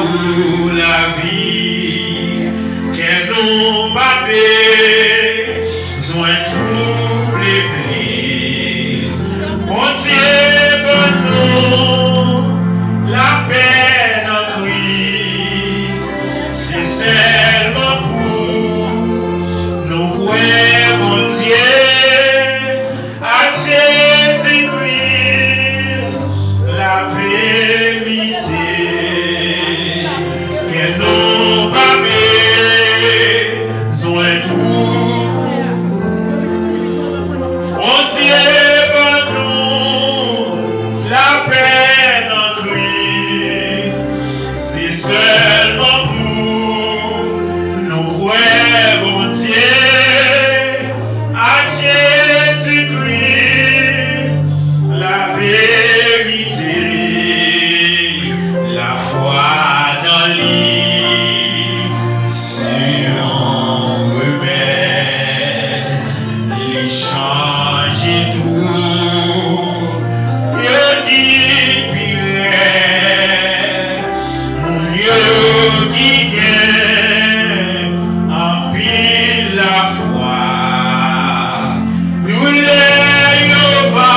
où la vie qu'elle nous bat besoin tout l'église. Bon Dieu, bon nous, la paix en crise, c'est seulement pour nous croire, mon Dieu, à Jésus-Christ, la vérité, qu'elle nous bat besoin tout. Mon Dieu, bon nous, la paix en Christ, c'est seulement pour nous croire, mon Dieu, à Jésus-Christ, la vérité, la foi dans lui, sur un rebelle, les changer tout, mieux dit pire, mieux qui gagne, en pile la foi, nous les va,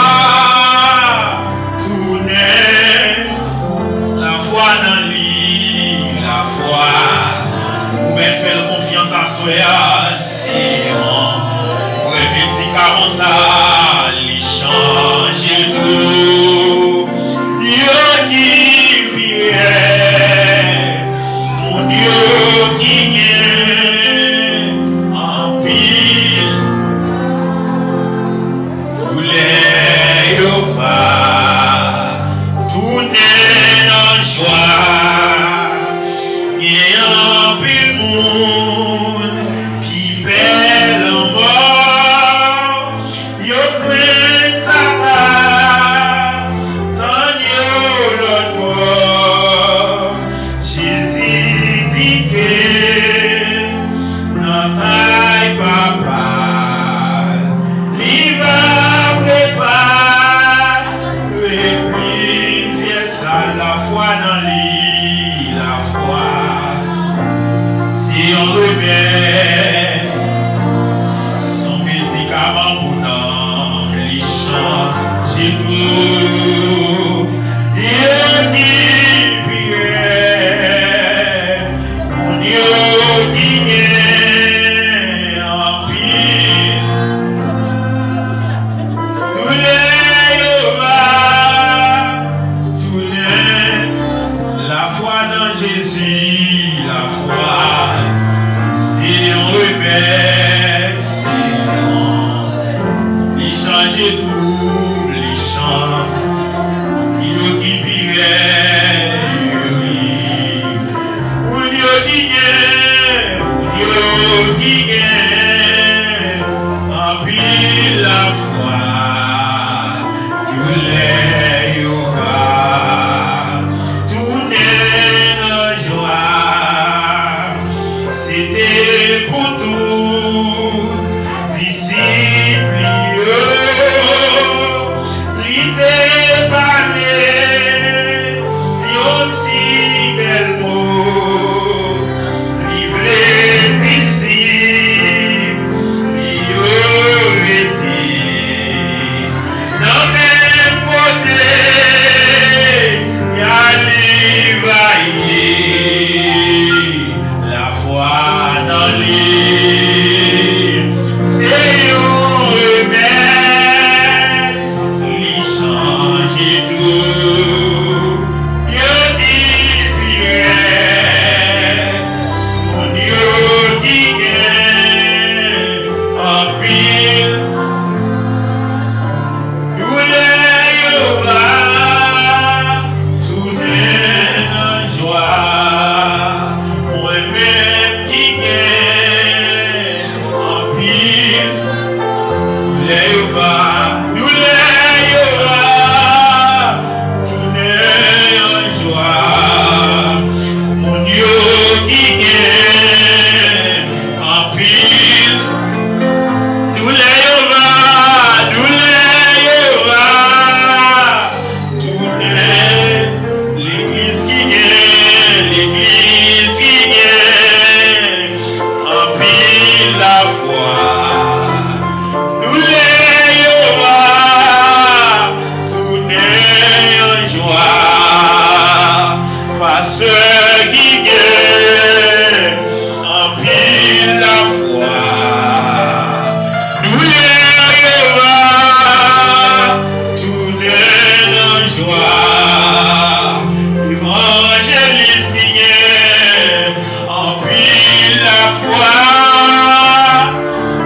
joie. Évangéliste qui est en pile la foi.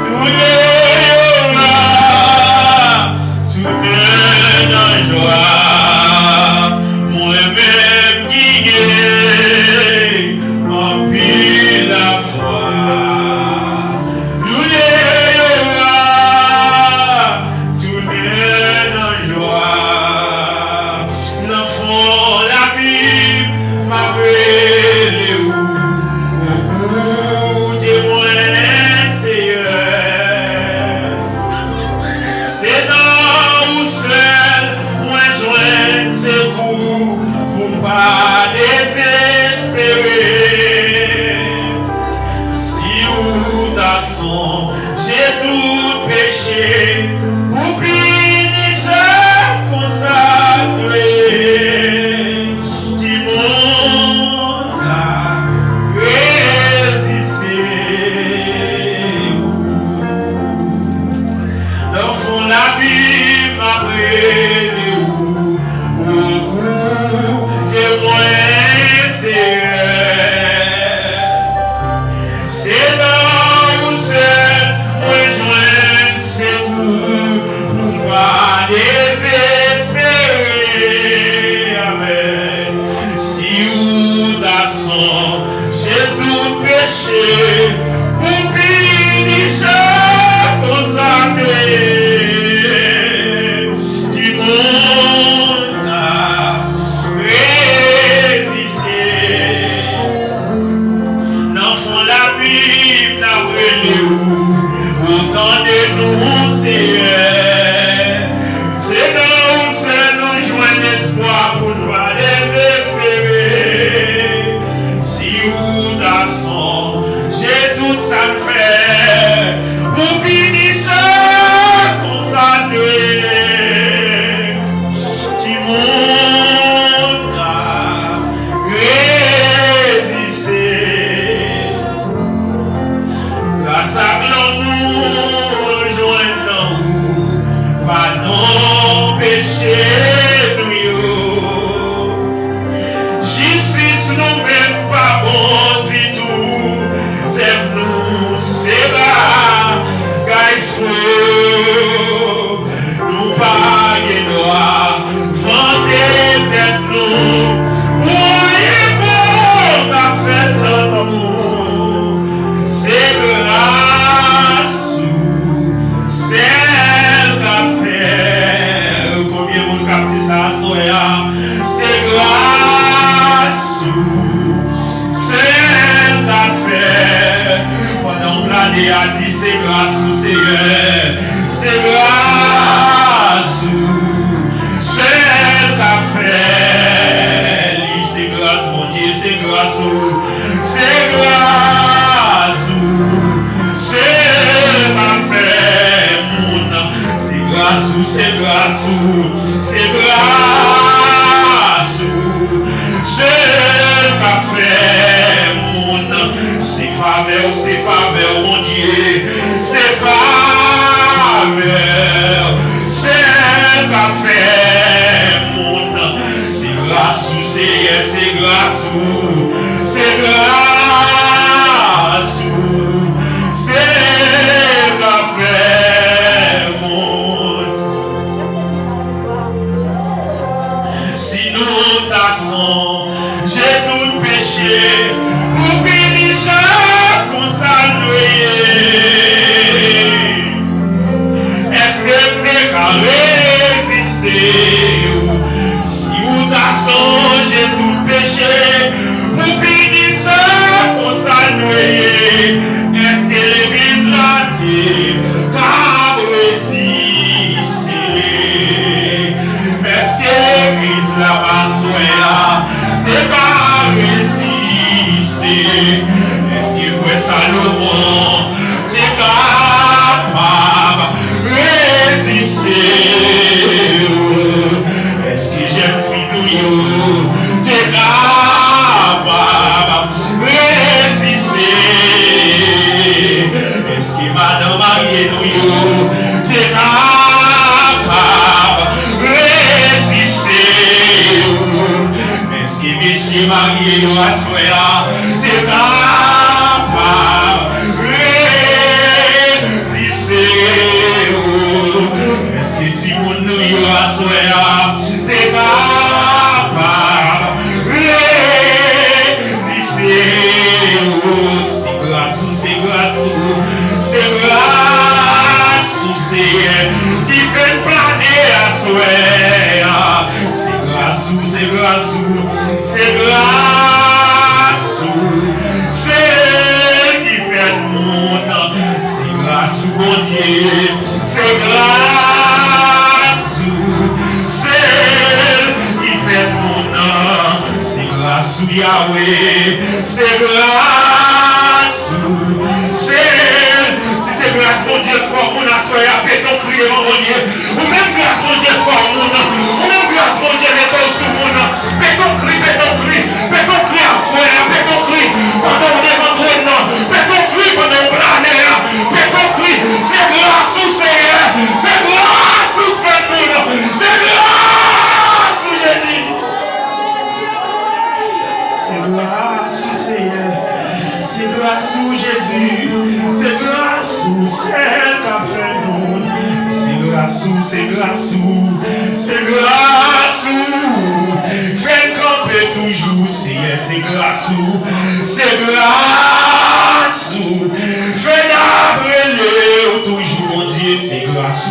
Nous tout dans joie. Moi-même qui est en pile la foi. Nous tout dans joie. Nous font la Bible, ma belle où témoin Seigneur. C'est dans où seul, moi joindre secours pour pas désespérer. Si ou ta son, j'ai tout péché, pour punir chaque consacré qui monte là, résister. Dans fond la Bible après les roues, beaucoup témoins c'est dans où seul, moi joindre secours, pour pas désespérer. Amen. Si ou ta son, j'ai tout péché, pour punir chaque consacré qui monte à résister. L'enfant la Bible n'a brûlé où autant de nous c'est dans où seul nous joignent l'espoir pour ne pas désespérer. Si ou ta son, j'ai tout ça me fait pour finir chaque consacré qui monte à résister. Grâce à nous joignons pas nos péchés nous. Justice nous même pas bon du tout. C'est nous, c'est là, car il faut nous pas y droit. Vendez tête nous, oui, bon, ta fête en nous. C'est grâce, c'est qu'a fait. Combien vous captez ça, soya? C'est grâce, c'est qu'a fait. Pendant l'année a dit c'est grâce au Seigneur. C'est grâce, c'est qu'a fait. C'est grâce, mon Dieu, c'est grâce, c'est grâce. C'est pas fait, mon c'est grâce, c'est grâce, c'est grâce, c'est pas fait, mon c'est faveur, mon Dieu, c'est faveur, c'est pas fait, mon c'est grâce, c'est grâce, c'est grâce. C'est pas fait, mon. Si nous tassons, j'ai tout péché, pour finir chaque consacré. Est-ce que t'es qu'à résister? Si nous tassons, j'ai tout péché, pour finir chaque consacré. Est-ce que l'église l'a dit qu'à résister? Est-ce que l'église l'a pas souhaité qu'à résister? Est-ce qu'il faut Salomon t'es capable de résister? Est-ce que j'aime fille t'es capable de résister? Est-ce que madame mariée nous t'es capable de résister? marié yo assoya, t'es capable. Résister. Est-ce que tu nous yo assoya, t'es capable. Résister. C'est grâce, c'est grâce, c'est grâce, c'est qui fait planer à soya. C'est grâce, c'est grâce, c'est grâce, c'est qui fait le monde. C'est grâce, mon Dieu, c'est grâce, c'est qui fait le monde. C'est grâce, Yahweh, c'est grâce, si c'est grâce, mon Dieu, fort, mon assoya, péton crier, mon Dieu, ou même grâce, mon Dieu, fort, mon nom, ou même grâce, mon Dieu, mettons sous mon nom, péton cri, assoya, péton cri, pendant on est contre le nom, péton cri, pendant on planait, péton cri, c'est grâce, c'est grâce, fait mon nom, c'est grâce, Jésus, c'est grâce, Seigneur. C'est grâce à Jésus, c'est grâce à celle qui a fait nous. C'est grâce, c'est grâce, c'est grâce. Fait camper toujours, c'est grâce, c'est grâce. Fait d'abreler toujours, mon Dieu, c'est grâce,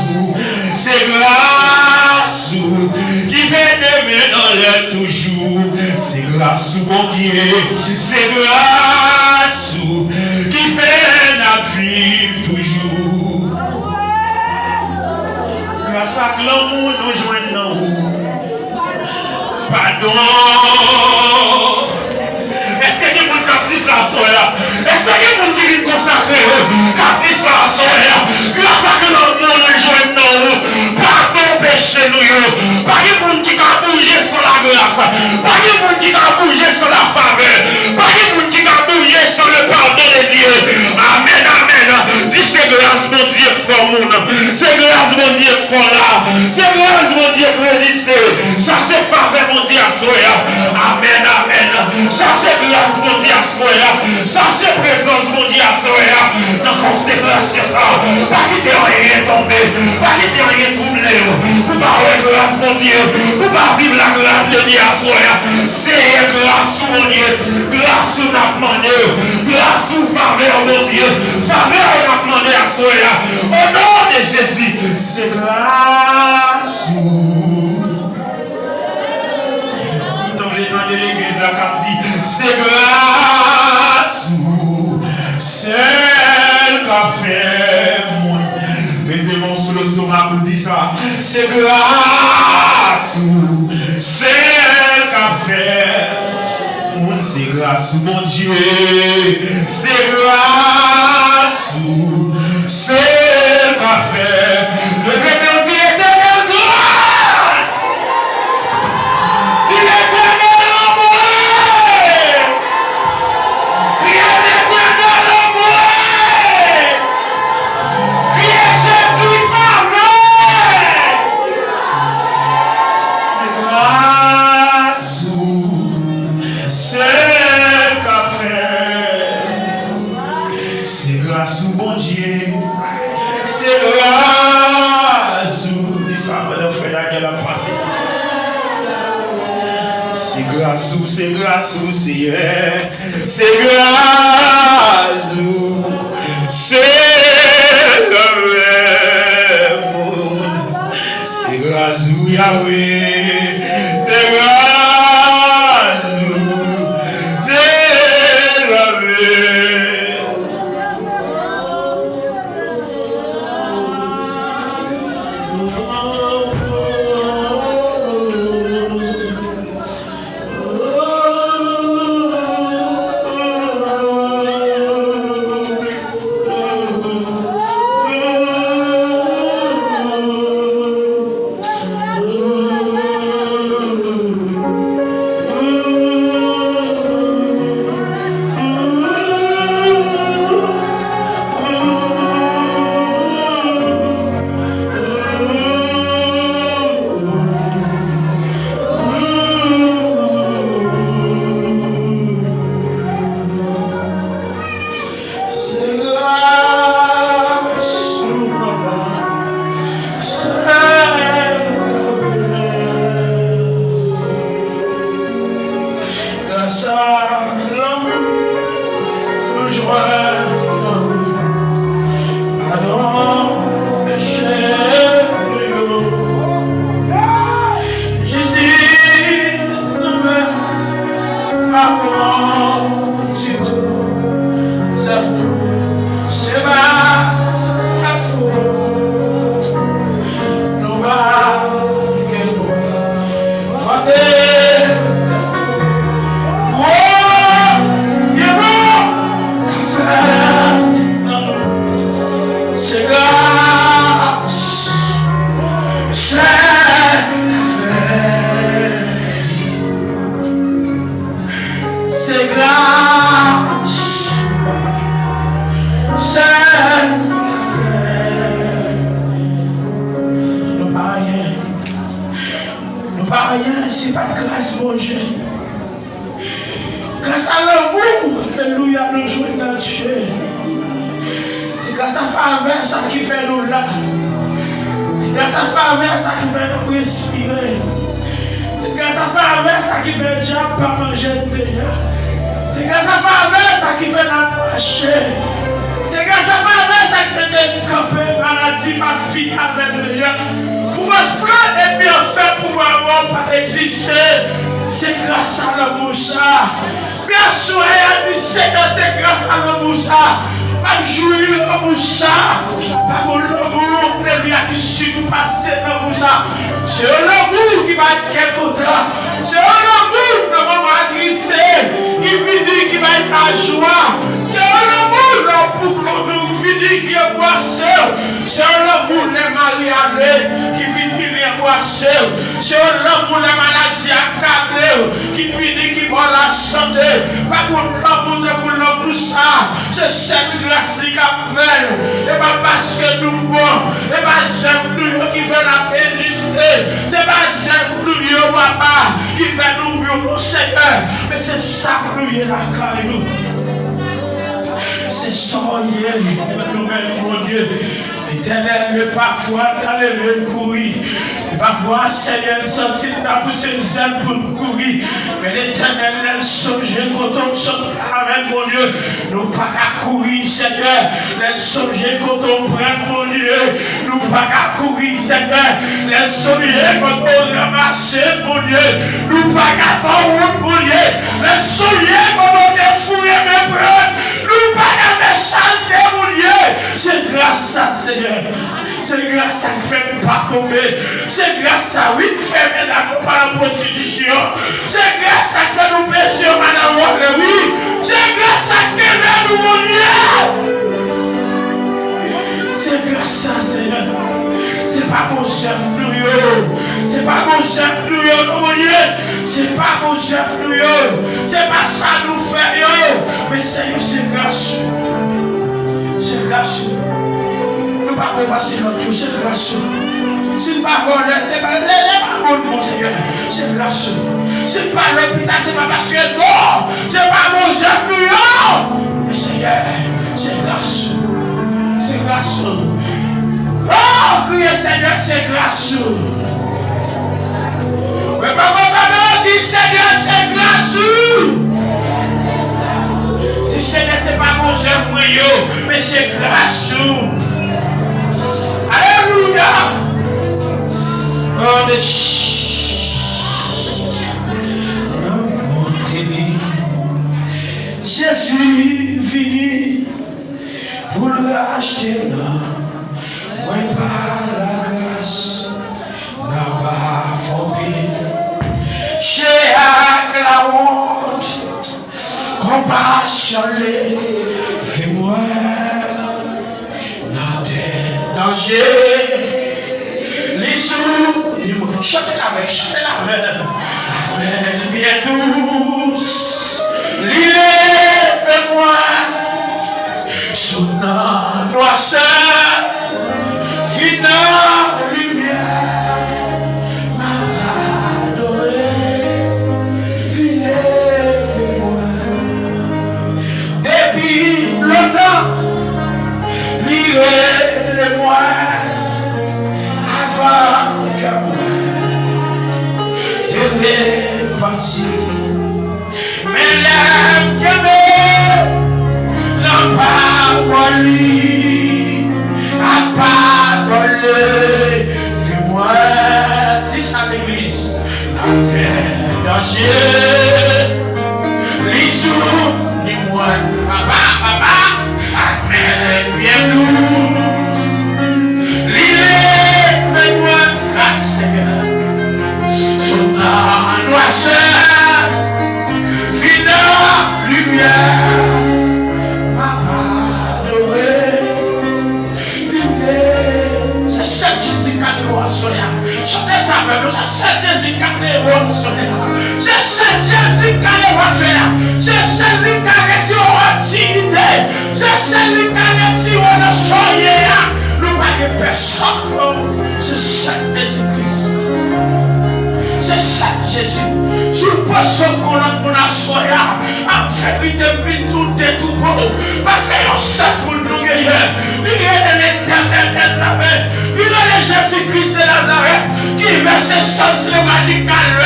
c'est grâce. Qui fait aimer dans l'air toujours, c'est grâce, mon Dieu, c'est grâce. Qui fait la vivre toujours. Grâce à l'amour nous joignons. Pardon. Est-ce que quelqu'un qui dit ça soya? Est-ce que quelqu'un qui vient consacrer? Qui dit ça soya? Grâce à l'amour nous joignons. Pardon péché nous. Pas quelqu'un qui a bougé sur la grâce. Pas quelqu'un qui a bougé sur la faveur. Pas quelqu'un qui a bougé sur le pardon de Dieu. Amen, amen. Dis c'est grâce mon Dieu qui fait mon nom. C'est grâce mon Dieu qui fait là. C'est grâce mon Dieu qui résiste. Cherchez faveur mon Dieu à soya. Amen, amen. Cherchez grâce mon Dieu à soya. Cherchez présence mon Dieu à soya. Donc conséquence sur ça. Pas quitter rien tomber. Pas quitter rien troubler. Pour pas avoir grâce mon Dieu. Pour pas vivre la grâce de Dieu à soya. C'est grâce mon Dieu. Grâce ou n'a demandé. Grâce ou faveur mon Dieu. Faveur n'a demandé à soya. Au nom de Jésus. C'est grâce. Dans les temps de l'église là qui dit c'est grâce. Celle qui a fait mon. Mettez-moi sous le stomac pour dire ça. C'est grâce. Celle qui a fait. C'est grâce mon Dieu, c'est grâce, c'est qu'a fait le Père dit l'éternel grâce, dit l'éternel amour, criez l'éternel amour, criez Jésus faveur, c'est grâce. C'est grâce au bon Dieu. C'est grâce. Dis ça, madame frère, qu'elle a passé. C'est grâce, c'est grâce, c'est grâce. C'est grâce, Yahweh. C'est grâce. c'est pas de grâce, mon Dieu. Grâce à l'amour, alléluia, nous jouons dans Dieu. C'est grâce à faveur ça qui fait nous là. C'est grâce à faveur ça qui fait nous respirer. C'est grâce à faveur ça qui fait déjà pas manger déjà. C'est grâce à faveur ça qui fait nous marcher. C'est grâce à faveur ça qui fait nous camper maladie, ma fille avec nous. Pour se plaindre et bien faire pour avoir pas exister. C'est grâce à l'amour ça. Bien sûr, il a dit c'est grâce à l'amour ça. Pas jouir l'amour ça. Pas pour l'amour, qui suit nous passer l'amour ça. C'est l'amour qui va être quelque temps. C'est l'amour que l'on va trister. Qui finit, qui va être la joie. C'est l'amour pour qu'on nous finisse qui est boissé. C'est l'amour les mariés qui finit qui est boissé. C'est l'amour les maladies accablées qui finit qui va la santé. Pas pour l'amour de pour l'amour ça. C'est cette grâce qui a fait. Et pas parce que nous bon. Et pas c'est nous qui fait la résister. C'est pas c'est nous papa qui fait nous mieux Seigneur. Mais c'est ça que nous y est la caillou. C'est ça y est. Mon Dieu. L'Éternel est parfois dans les lieux courir. Et parfois, Seigneur, sentit dans pousser les ailes pour courir. Mais l'Éternel, elle songe quand on sort avec mon Dieu. Nous pas qu'à courir, Seigneur. Elle songe quand on prend mon Dieu. Nous pas qu'à courir, Seigneur. Elle songe quand on ramasse mon Dieu. Nous pas qu'à faire route, mon Dieu. Elle songe quand on défouille mes preuves. Nous pas qu'à faire chanter, mon Dieu. C'est grâce à Seigneur. C'est grâce à qui fait pas tomber. C'est grâce à oui qui fait mettre par la prostitution. C'est grâce à qui fait nous pécher, madame. Oui. C'est grâce à qui fait nous mourir. C'est grâce à Seigneur. C'est pas mon chef nous. C'est pas mon chef nous, mon Dieu. C'est pas mon chef nous. C'est pas ça nous fait. Mais Seigneur, c'est grâce. C'est grâce. Nous ne pouvons pas passer notre Dieu, c'est grâce. C'est pas volé, c'est pas mon Seigneur. C'est grâce. C'est pas l'hôpital, c'est pas parce que non. C'est pas mon chef nous. Mais Seigneur, c'est grâce. C'est grâce. Oh, criez Seigneur, c'est grâce. Mais papa dit Seigneur, c'est grâce. Dis Seigneur, c'est pas mon chef nous, mais c'est grâce. Alléluia. Oh, de Jésus vini pour le racheter. Moi par la grâce n'a pas formé. Chez la honte, compassion, fais-moi danger, les sous, chantez la veine, Amen, bien douce, lève-moi, sous la noirceur, finale lumière, m'a adoré, lève-moi, depuis longtemps, lirez-le-moi. Que moi je vais passer, mais l'âme que n'a pas lui a pardonné. Fais-moi, dis ça à l'église, la terre danger, les sous, dis-moi, papa, amen, bien nous. Seigneur, sur la noirceur, finale lumière, m'a adoré, c'est ça Jésus qui a dit, chantez ça avec nous, c'est ça Jésus qui a dit, c'est ça Jésus qui a dit, c'est celui qui a dit l'activité, c'est celui qui a dit on soyez là. Nous pas de personne, c'est ça Jésus-Christ. C'est ça Jésus. Jésus. Sous le poisson qu'on a soya, en vérité, puis tout est tout beau. Parce que on sait pour nous guérir. Il y a l'éternel Nazareth. Il y a Jésus-Christ de Nazareth qui verse sang sur le radical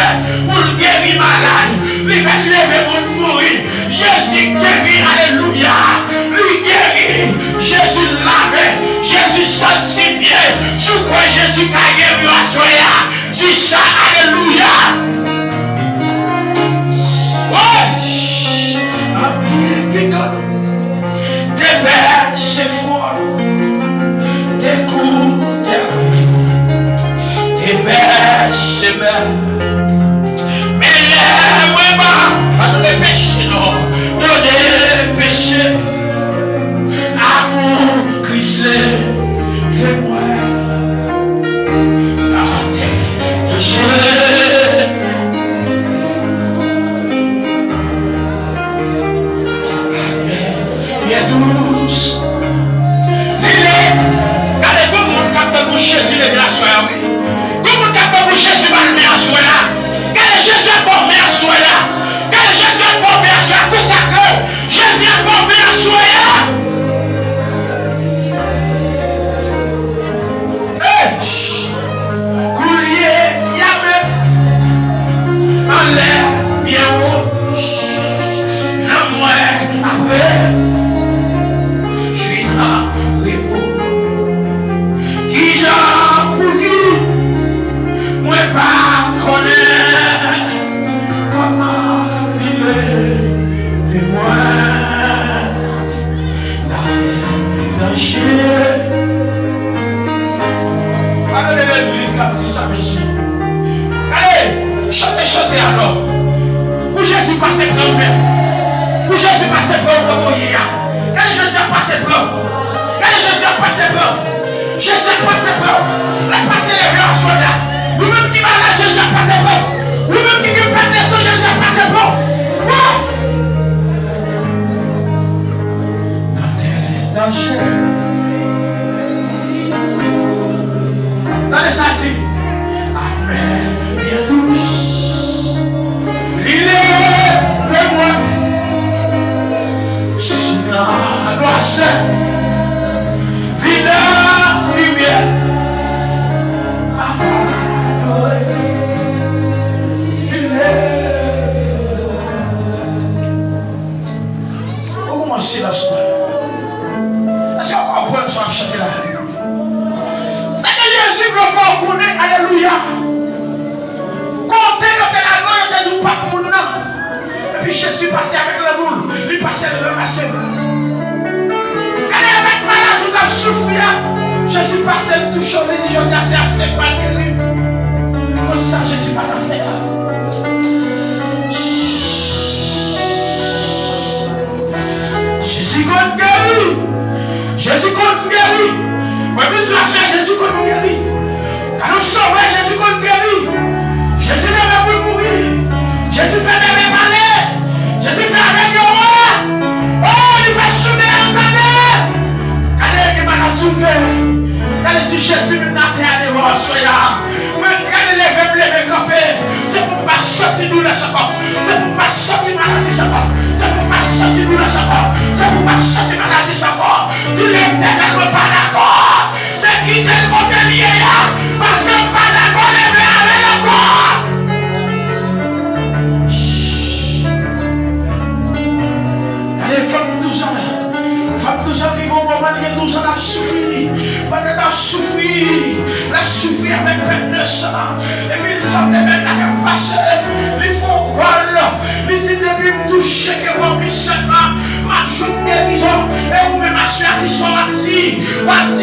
pour guérir malade. Il va lever pour mourir. Jésus guérit, alléluia. Lui guérit. Jésus lavé. Jésus sanctifié. Sous quoi Jésus a guéri à soya. Dis ça, alléluia. Tes pères, c'est fort. Tes coups, tes pères, c'est belle. Mais les pas de péché, non. De péché. Amour, Christ, fais-moi. La terre de Jésus. Douce. Regardez comment on capte pour Jésus les glaces. Comment on capte pour Jésus mal mis en soi là. Regardez Jésus a pas mis en soi là. Regardez Jésus a pas mis en soi là. Consacré. Jésus a pas mis en soi là. Coulier, yamé. En l'air, bien haut. La moelle, avec. Qui j'en pour qui moi pas connaître comment vivre fais-moi la danger. Allez l'église comme si ça monsieur. Allez chantez alors. Pour Jésus passer pour nous. Pour Jésus passer pour nous. Quand Jésus a passé pour nous. Jésus a passé blanc. Jésus a passé blanc. La passé les blancs sont là. Nous-mêmes qui malade, Jésus a passé blanc. Nous-mêmes qui perdent des sons, Jésus a passé blanc. Notre terre est danger. Dans les sentiers. Amen. Bien douce. Il est de moi. Sinon, noirceur. La lumière. Comment c'est la soirée? Est-ce qu'on comprend ce qu'on chanter là? C'est que Jésus veut faire connaître, alléluia. Comptez le ténagre, il était du pape moun nan. Et puis Jésus passait avec le boule, il passait le ramasser. Souffrir, Jésus passait le touchant, il dit je dis c'est pas guéri. Comme ça, Jésus pas la fait. Jésus compte guéri. Jésus compte guéri. Moi, je dis Jésus compte guéri. Quand nous sauvons, Jésus compte guéri. Jésus ne veut plus mourir. Jésus fait des malais. Jésus fait avec le roi. Oh, il fait souder entendre. Quand dit Jésus n'a pas de voir soya, mais quand il lever camper, c'est pour pas sortir nous le chacun, c'est pour pas sortir maladie chacun, c'est pour pas sortir nous le chacun, c'est pour pas sortir maladie chacun. Tu l'éternel ne pas d'accord, c'est quitter le monde lié là, parce que pas d'accord lever avec le corps. Allez, femme 12 ans. Femme 12 ans qui vont au moment où 12 ans a suffi. Pendant a suffi. La suffi avec peine de sang. Et puis ils ont des mecs là qui passent. Ils font vol. Ils disent depuis me toucher que vous avez seulement ma joute guérison. Et vous-même ma soeur qui sont partis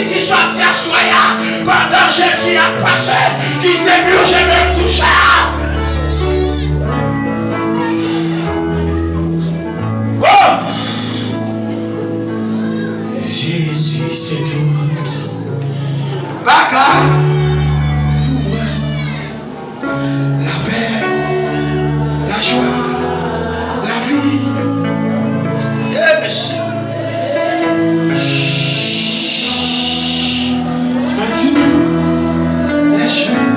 qui sont à soya. Pendant Jésus a passé. Qui début je me touche. Jésus, c'est tout. Baka, la paix, la joie, la vie. Eh, monsieur. Tout, les cheveux,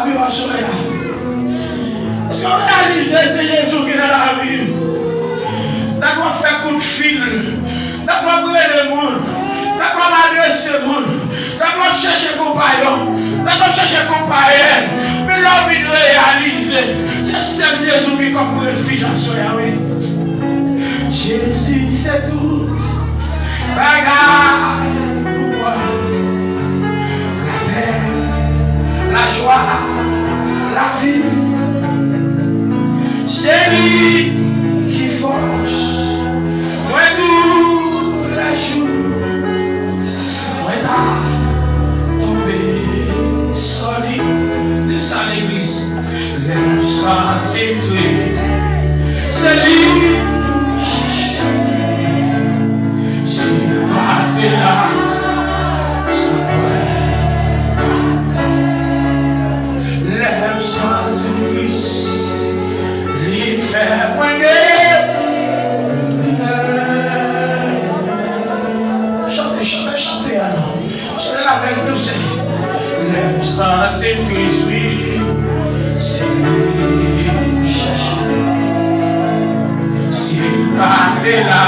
vie à soleil. Si on réalise c'est Jésus qui est dans la vie, ça doit faire coup de fil, ça doit brûler le monde, ça doit m'adresser le monde, ça doit chercher compagnon, ça doit chercher compagnon. Mais l'envie de réaliser, c'est celle Jésus qui est comme refuge à soleil. Jésus, c'est tout. Regarde, la paix, la joie, la vie. C'est lui qui force. Moi, tout la joue. Moi, t'as tombé solide. C'est ça l'église. Les sentis triste. C'est lui. Lève sans plus, lui fait moigner. Chantez alors. Chantez avec nous. Lève sans plus, oui. C'est lui chercher. S'il partait là.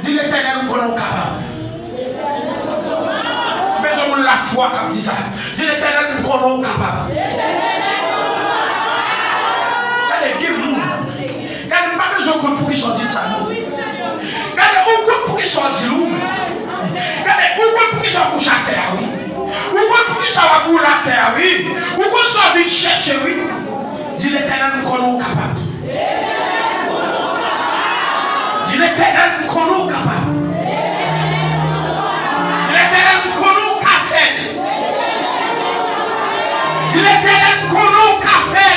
Dis l'Éternel, nous sommes capables. Mais on la foi comme dit ça. Dis l'Éternel, nous sommes capables. Regardez, pas besoin de pour qui sortit ça. Regardez, où pour qui sortit l'eau. Regardez, où pour qui sortit coucher à terre, oui. Où pour qui sortit pour la terre, oui. Où qu'on soit vite chercher, oui. Dis l'Éternel, nous sommes capables. Dis l'Éternel, nous sommes capables. Dis l'Éternel, nous sommes café. Dis l'Éternel, nous sommes café.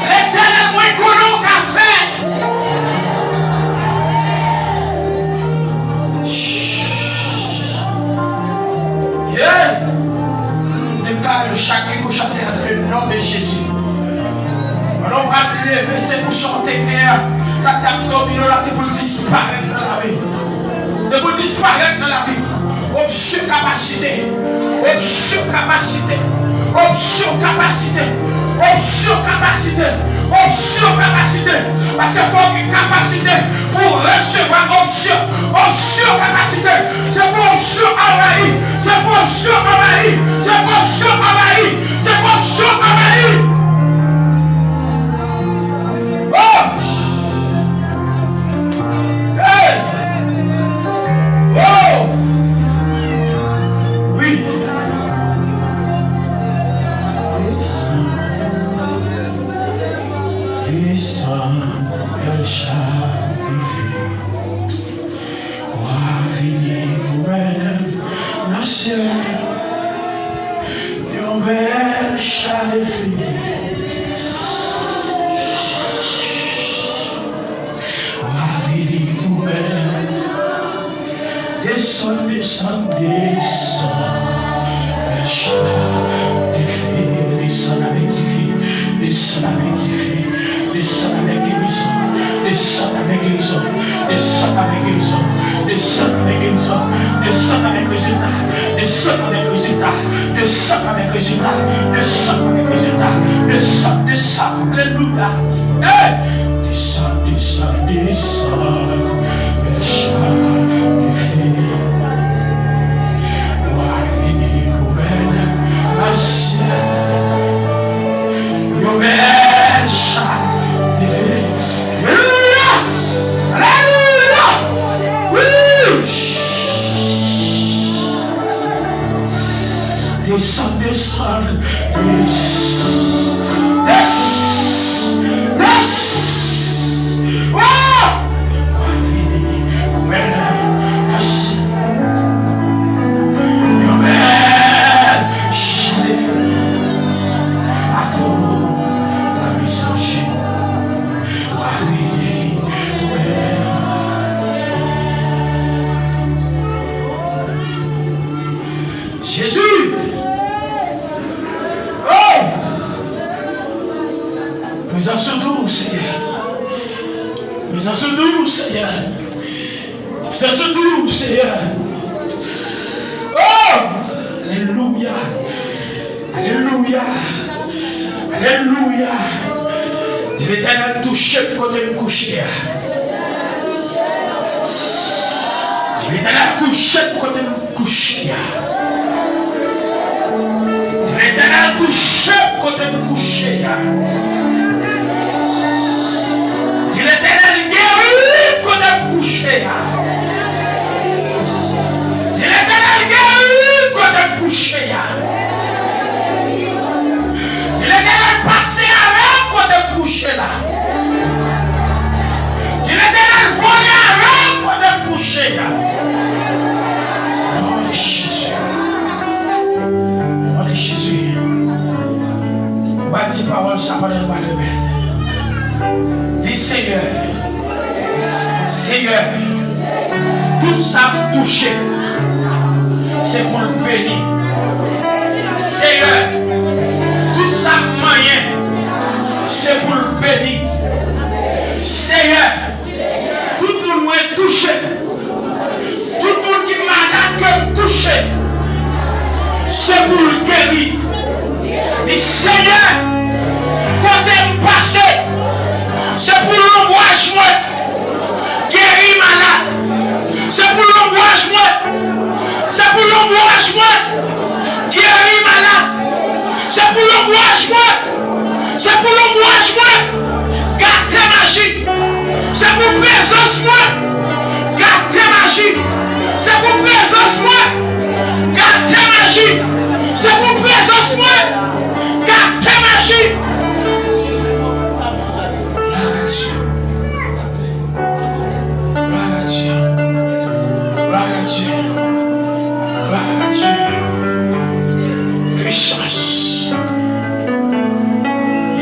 L'Éternel, nous sommes café. Déclare chaque couche à terre dans le nom de Jésus. On va lever, c'est pour chanter terre. Ça t'abdomine là, c'est pour disparaître dans la vie. C'est pour disparaître dans la vie. Au surcapacité. Au surcapacité. capacité. Parce qu'il faut une capacité pour recevoir option capacité. C'est pour option envahie. C'est pour option envahie. C'est pour option envahie. C'est pour option envahie. Oh! Hey! Oh! Oui.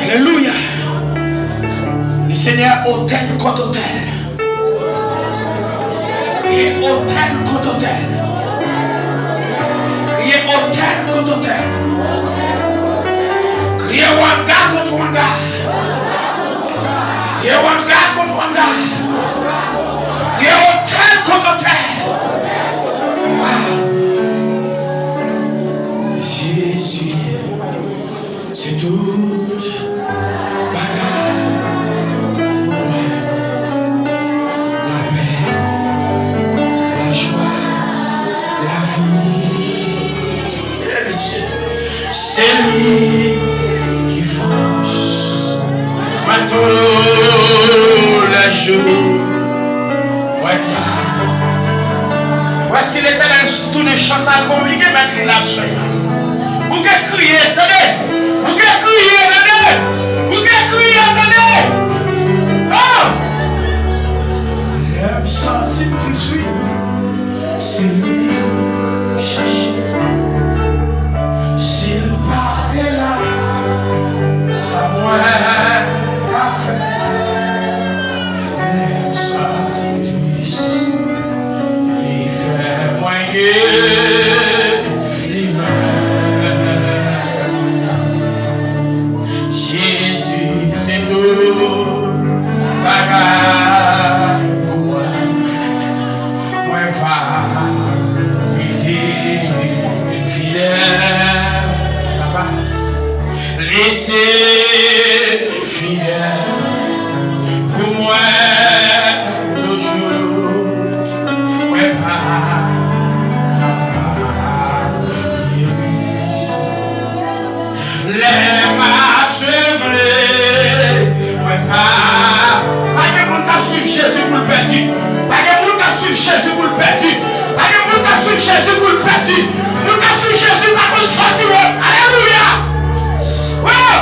El lui qui force. Moi tous les jours. Voici l'Éternel tourne chance à compliquer mettre la soie. Vous qui criez, attendez. Vous qui criez, attendez. Vous qui criez, attendez. Oh! L'homme sorti tout de suite. C'est lui chercher. S'il partait là, ça m'aurait pas fait. L'homme sorti tout de suite. Il fait moins que Jésus, c'est tout. Bagaille pour moi. Moi, fidèle, papa, laissez fidèle pour moi toujours, ouais, pas les marches vraies, ouais, pas de monde qui suit Jésus pour le perdu, pas de monde qui suit Jésus pour le perdu. Pas de monde qui suit Jésus pour le perdu. Nous qui suit Jésus pas qu'on sortir. Alléluia. Oh!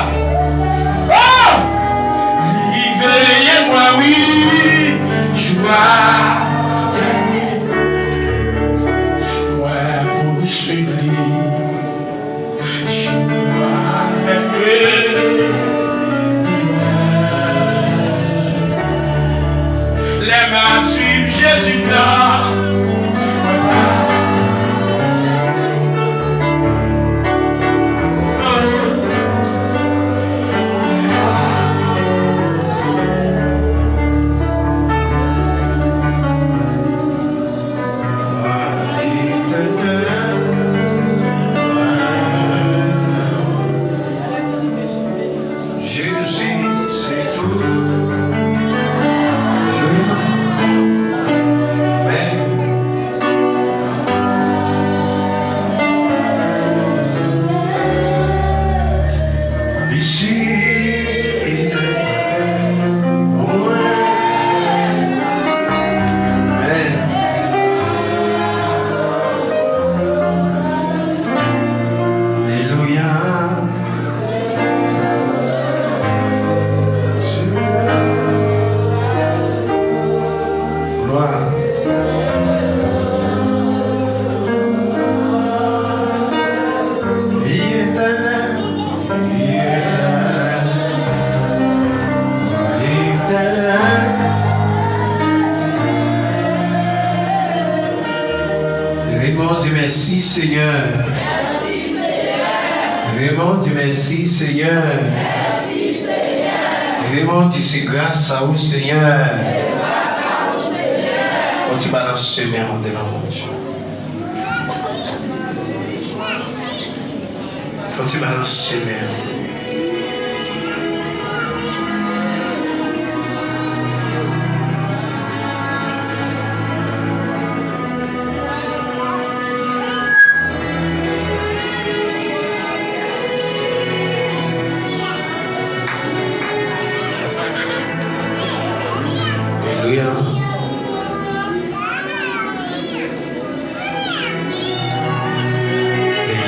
Oh! Réveillez-moi, oui. Joie. Moi pour suivre lui. Joie avec lui. Les mains suivent Jésus là. Merci Seigneur. Vraiment du merci Seigneur. Vraiment dis c'est grâce à vous Seigneur. Quand tu balances ce bien devant mon Dieu. Faut que tu balances ce bien.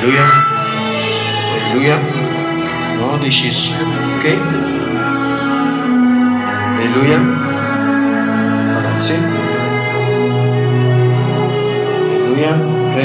Alléluia. Alléluia. Nom de Jésus. Ok? Alléluia. Voilà, tu sais. Alléluia. Ok?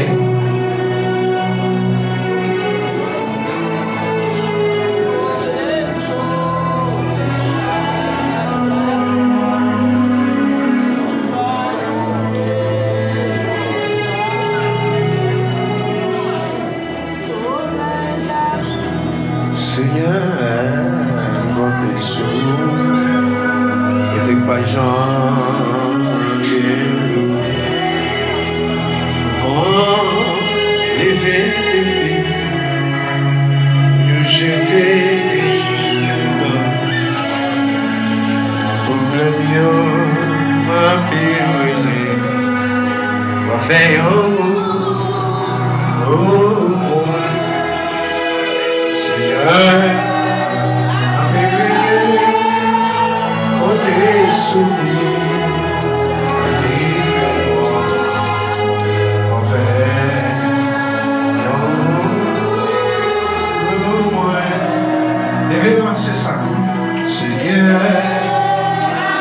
C'est ça. Seigneur,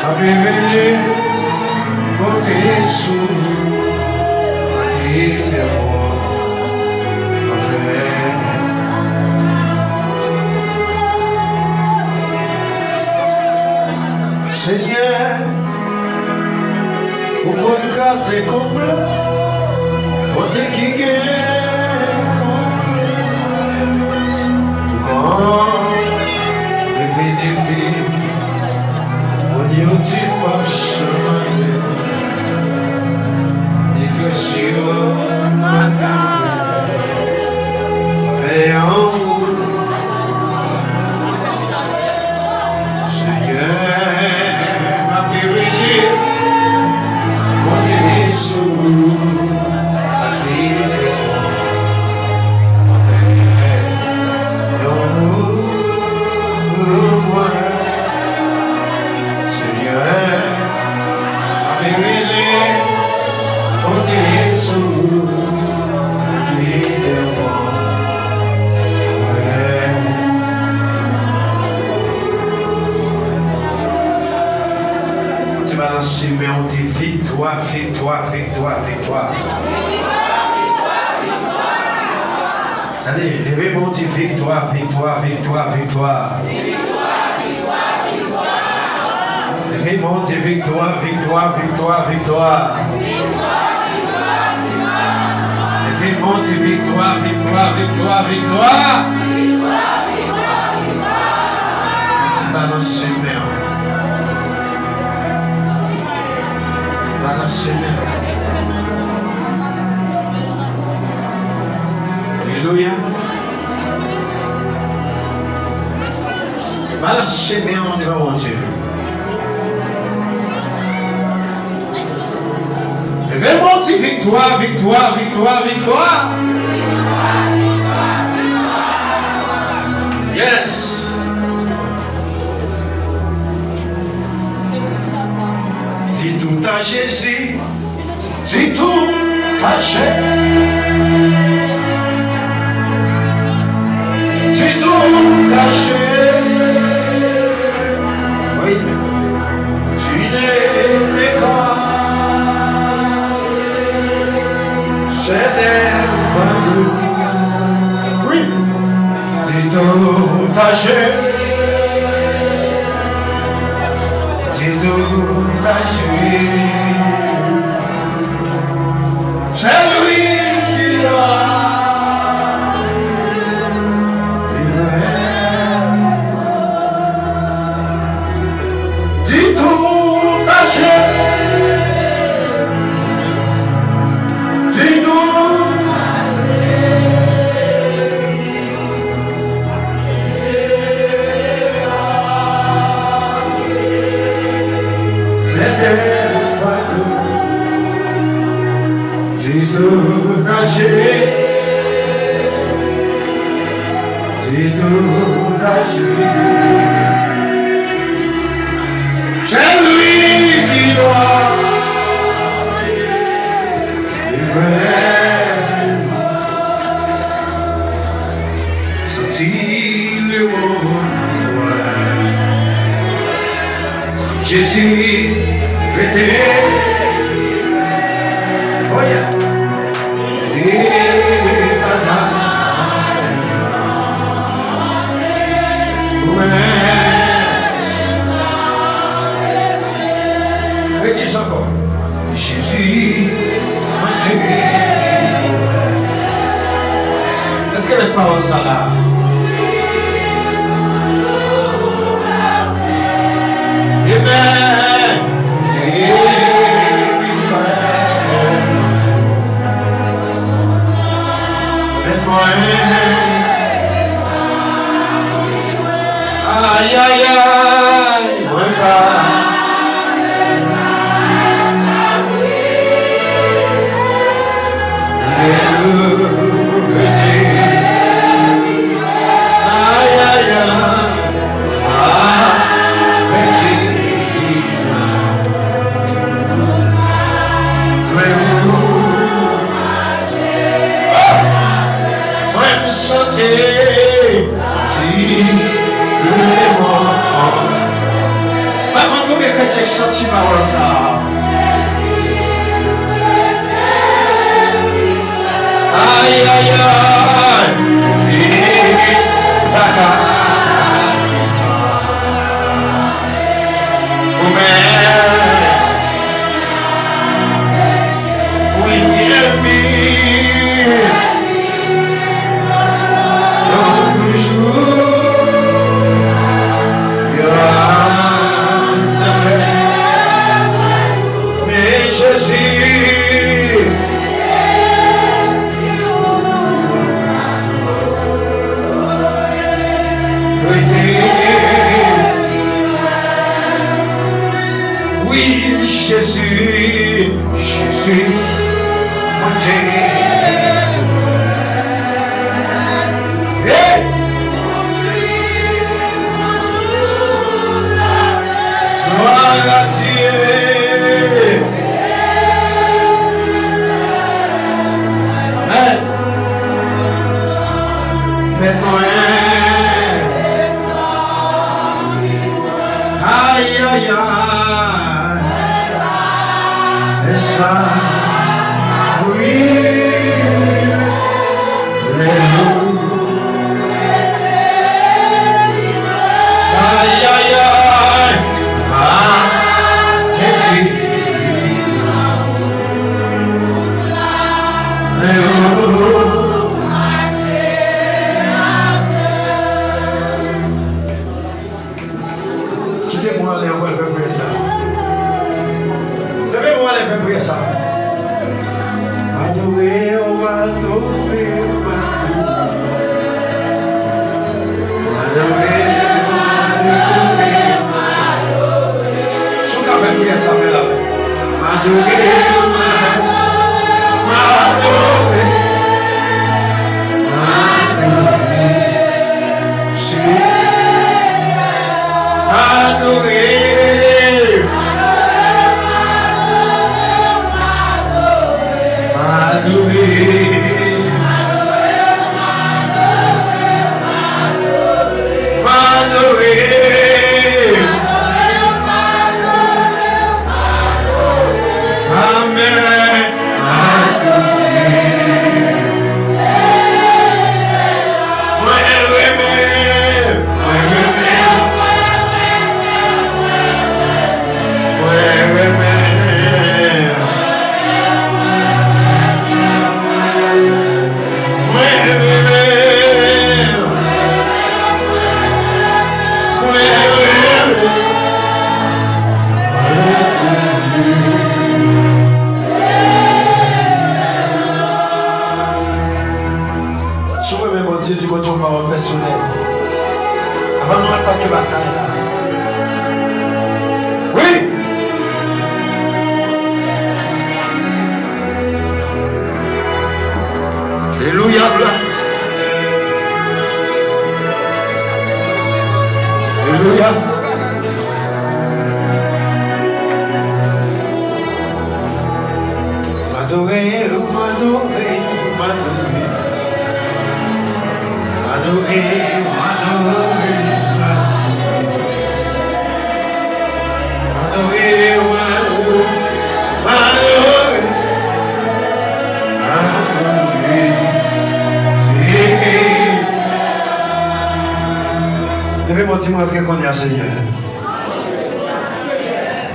avez-vous côté sous Seigneur, pour votre grâce est complète, votre qui on y dit pas chemin, et que sur ma table, et en haut, Seigneur, ma pérille, mon Jésus, ma pérille, et en haut, moi. Mais on dit victoire, victoire, victoire, victoire. Allez, levez-moi, on dit victoire, victoire, victoire, victoire. Levez-moi, on dit victoire, victoire, victoire, victoire. Levez-moi, on dit victoire, victoire, victoire, victoire. C'est pas dans ce merde. Alléluia. Va la semer en devant mon Dieu. Levez-moi, dit victoire, victoire, victoire, victoire. Yes. Dis tout à Jésus, dis tout à Jésus, dis tout à Jésus. Oui, tu n'es pas, c'est pas nous. Oui, dis tout à Jésus. C'est tout à Jésus. C'est lui qui doit dis tout à Jésus. Dis tout à dis tout à Jésus. Dis tout à Jésus. C'est lui qui doit sortir le monde. Jésus était. Oh yeah. Dis encore. Jésus, mon Dieu. Est-ce que les paroles sont là? Amen. Aïe, aïe, aïe, moi pas. Aïe, aïe. c'est senti parole ça. Aïe aïe aïe. Jésus, Jésus, mon Dieu. Hey! Gloire à Dieu. Amen. Aïe, aïe, aïe. Oui, les jours. Aïe, aïe, aïe. Quittez-moi, allez, on va faire prier ça. Levez-moi, allez, faire prier ça. Adorer, on va adorer, on va adorer. Je vais faire prier ça, mais là. Adorer, on va adorer. Avant de attaquer la bataille. Oui. Alléluia. Alléluia. M'adorer, m'adorer, m'adorer. M'adorer, m'adorer. Levez mon Dieu, rentrer qu'on y a Seigneur.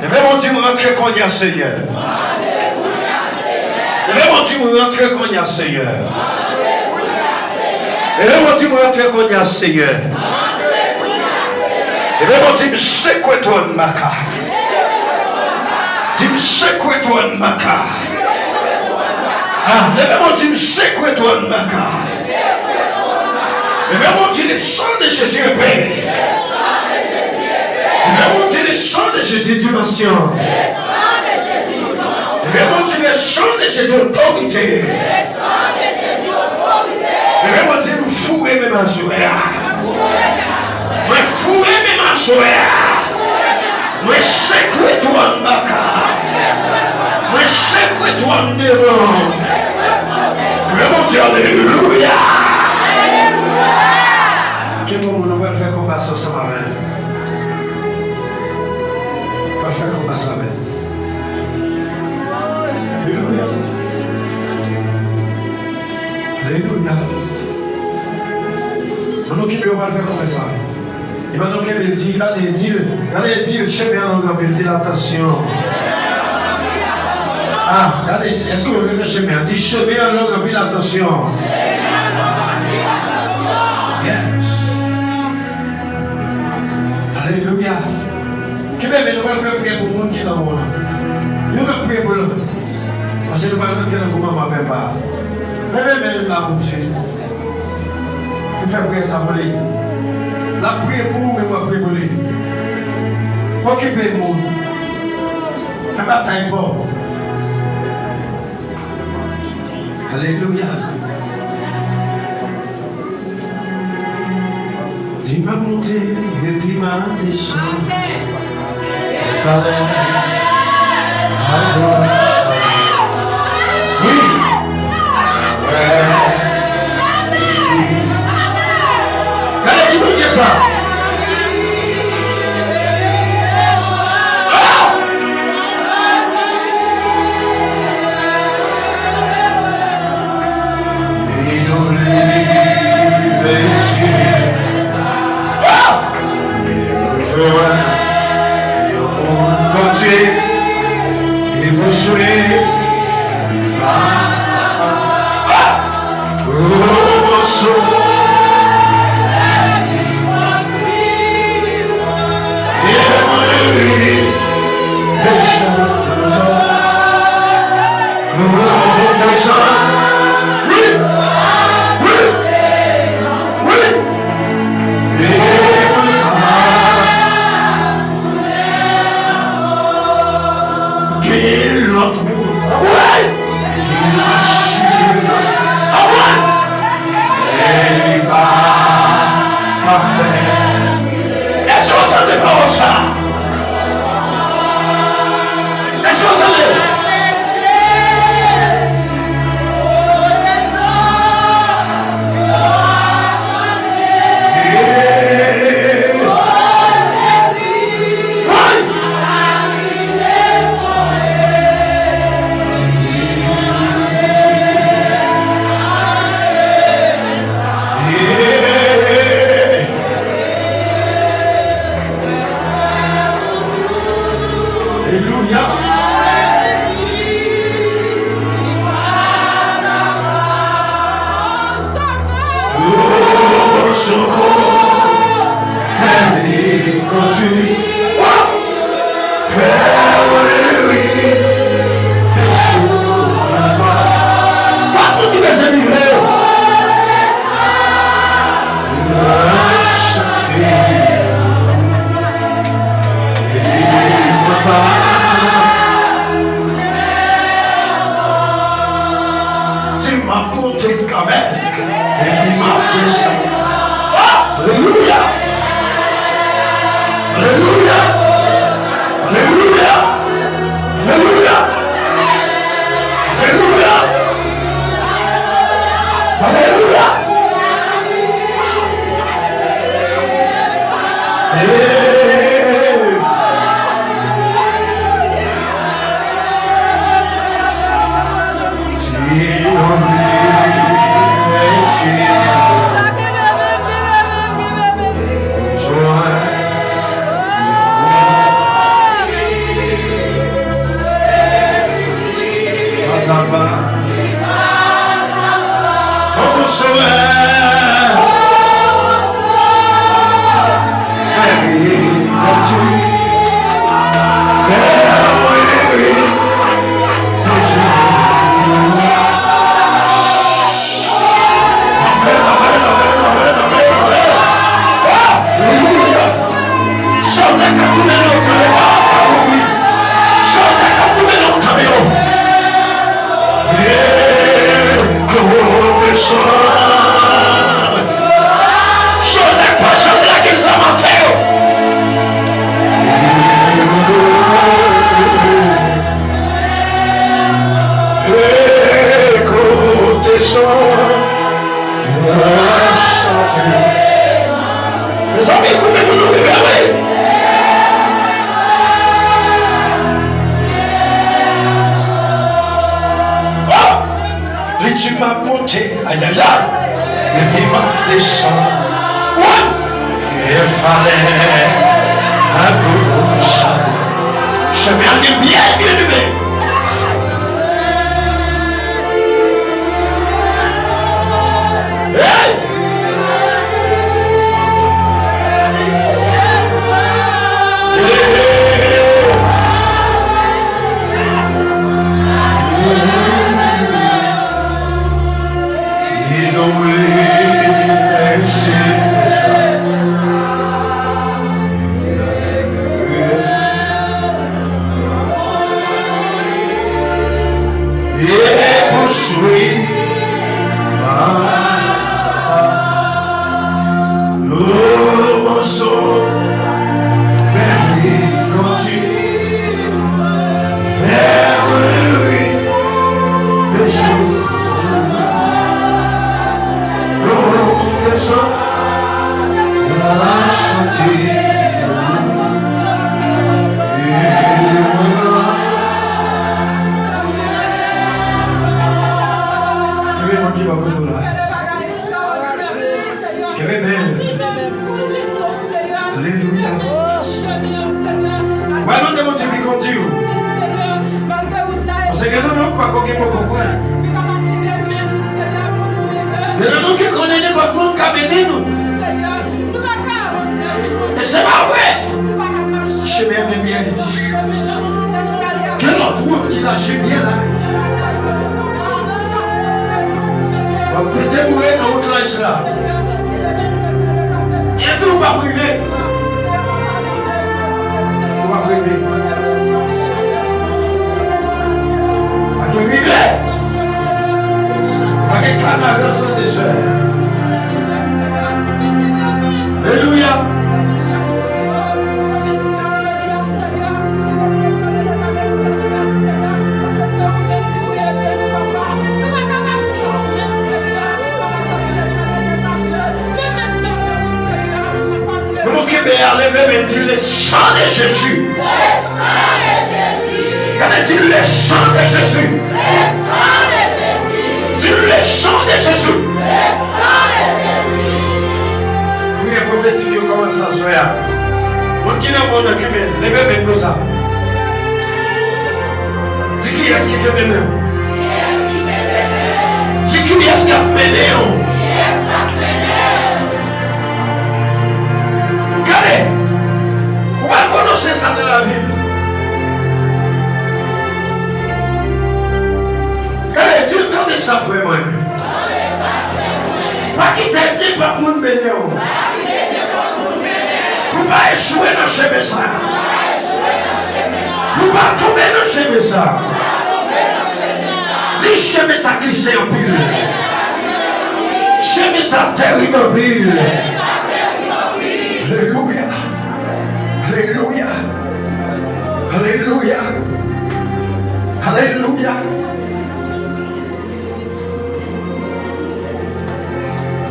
Levez mon Dieu, rentrer qu'on y a Seigneur. Levez mon Dieu, rentrer qu'on y a Seigneur. Levez mon Dieu, rentrer qu'on y a Seigneur. Levez mon Dieu, c'est quoi toi de maca? Dis-moi, c'est quoi toi de maca? Levez mon Dieu, c'est quoi toi de maca? Levez mon Dieu, le sang de Jésus est paix. Levez mon Dieu, le sang de Jésus dimension. Levez mon Dieu, le sang de Jésus autorité. Levez mon Dieu, vous fourrez mes mains sur elle. Vous fourrez mes mains sur elle. Vous secouez toi de maca. Vous secouez toi de démon. Levez mon Dieu, alléluia. Quel moment on va faire combat sur ce matin? On va faire Alléluia. Nous qui on va le faire comme ça. Et maintenant qu'il dit, regardez, le chef bien encore, il dit attention. Ah, regardez, est-ce que vous voulez le chemin? Dit chemin en langue, puis attention. Yes. Alléluia. Qui même nous allons faire prier pour le monde qui est dans le monde. Nous allons prier pour eux. Parce que nous allons rentrer dans le comment ma père pas. Mais même là pour Dieu. Nous faisons prier ça pour lui. La prière pour nous, mais moi prier pour lui. Occupez le monde. Fais bataille pour. Alléluia. Dis ma montée et puis ma descente. Oui. Allez, tu me dis ça. Tu m'as monté, aïe aïe aïe, et puis m'a descendu. Il fallait un peu. Je m'en bien élevé.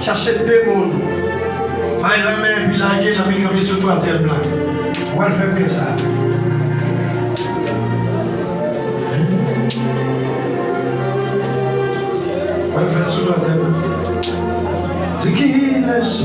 Cherchez des mondes. Maille la main, puis la gueule, la migraine sur toi, c'est le plan. On va le faire bien ça. On va le faire sur toi, c'est le plan. C'est qui laisse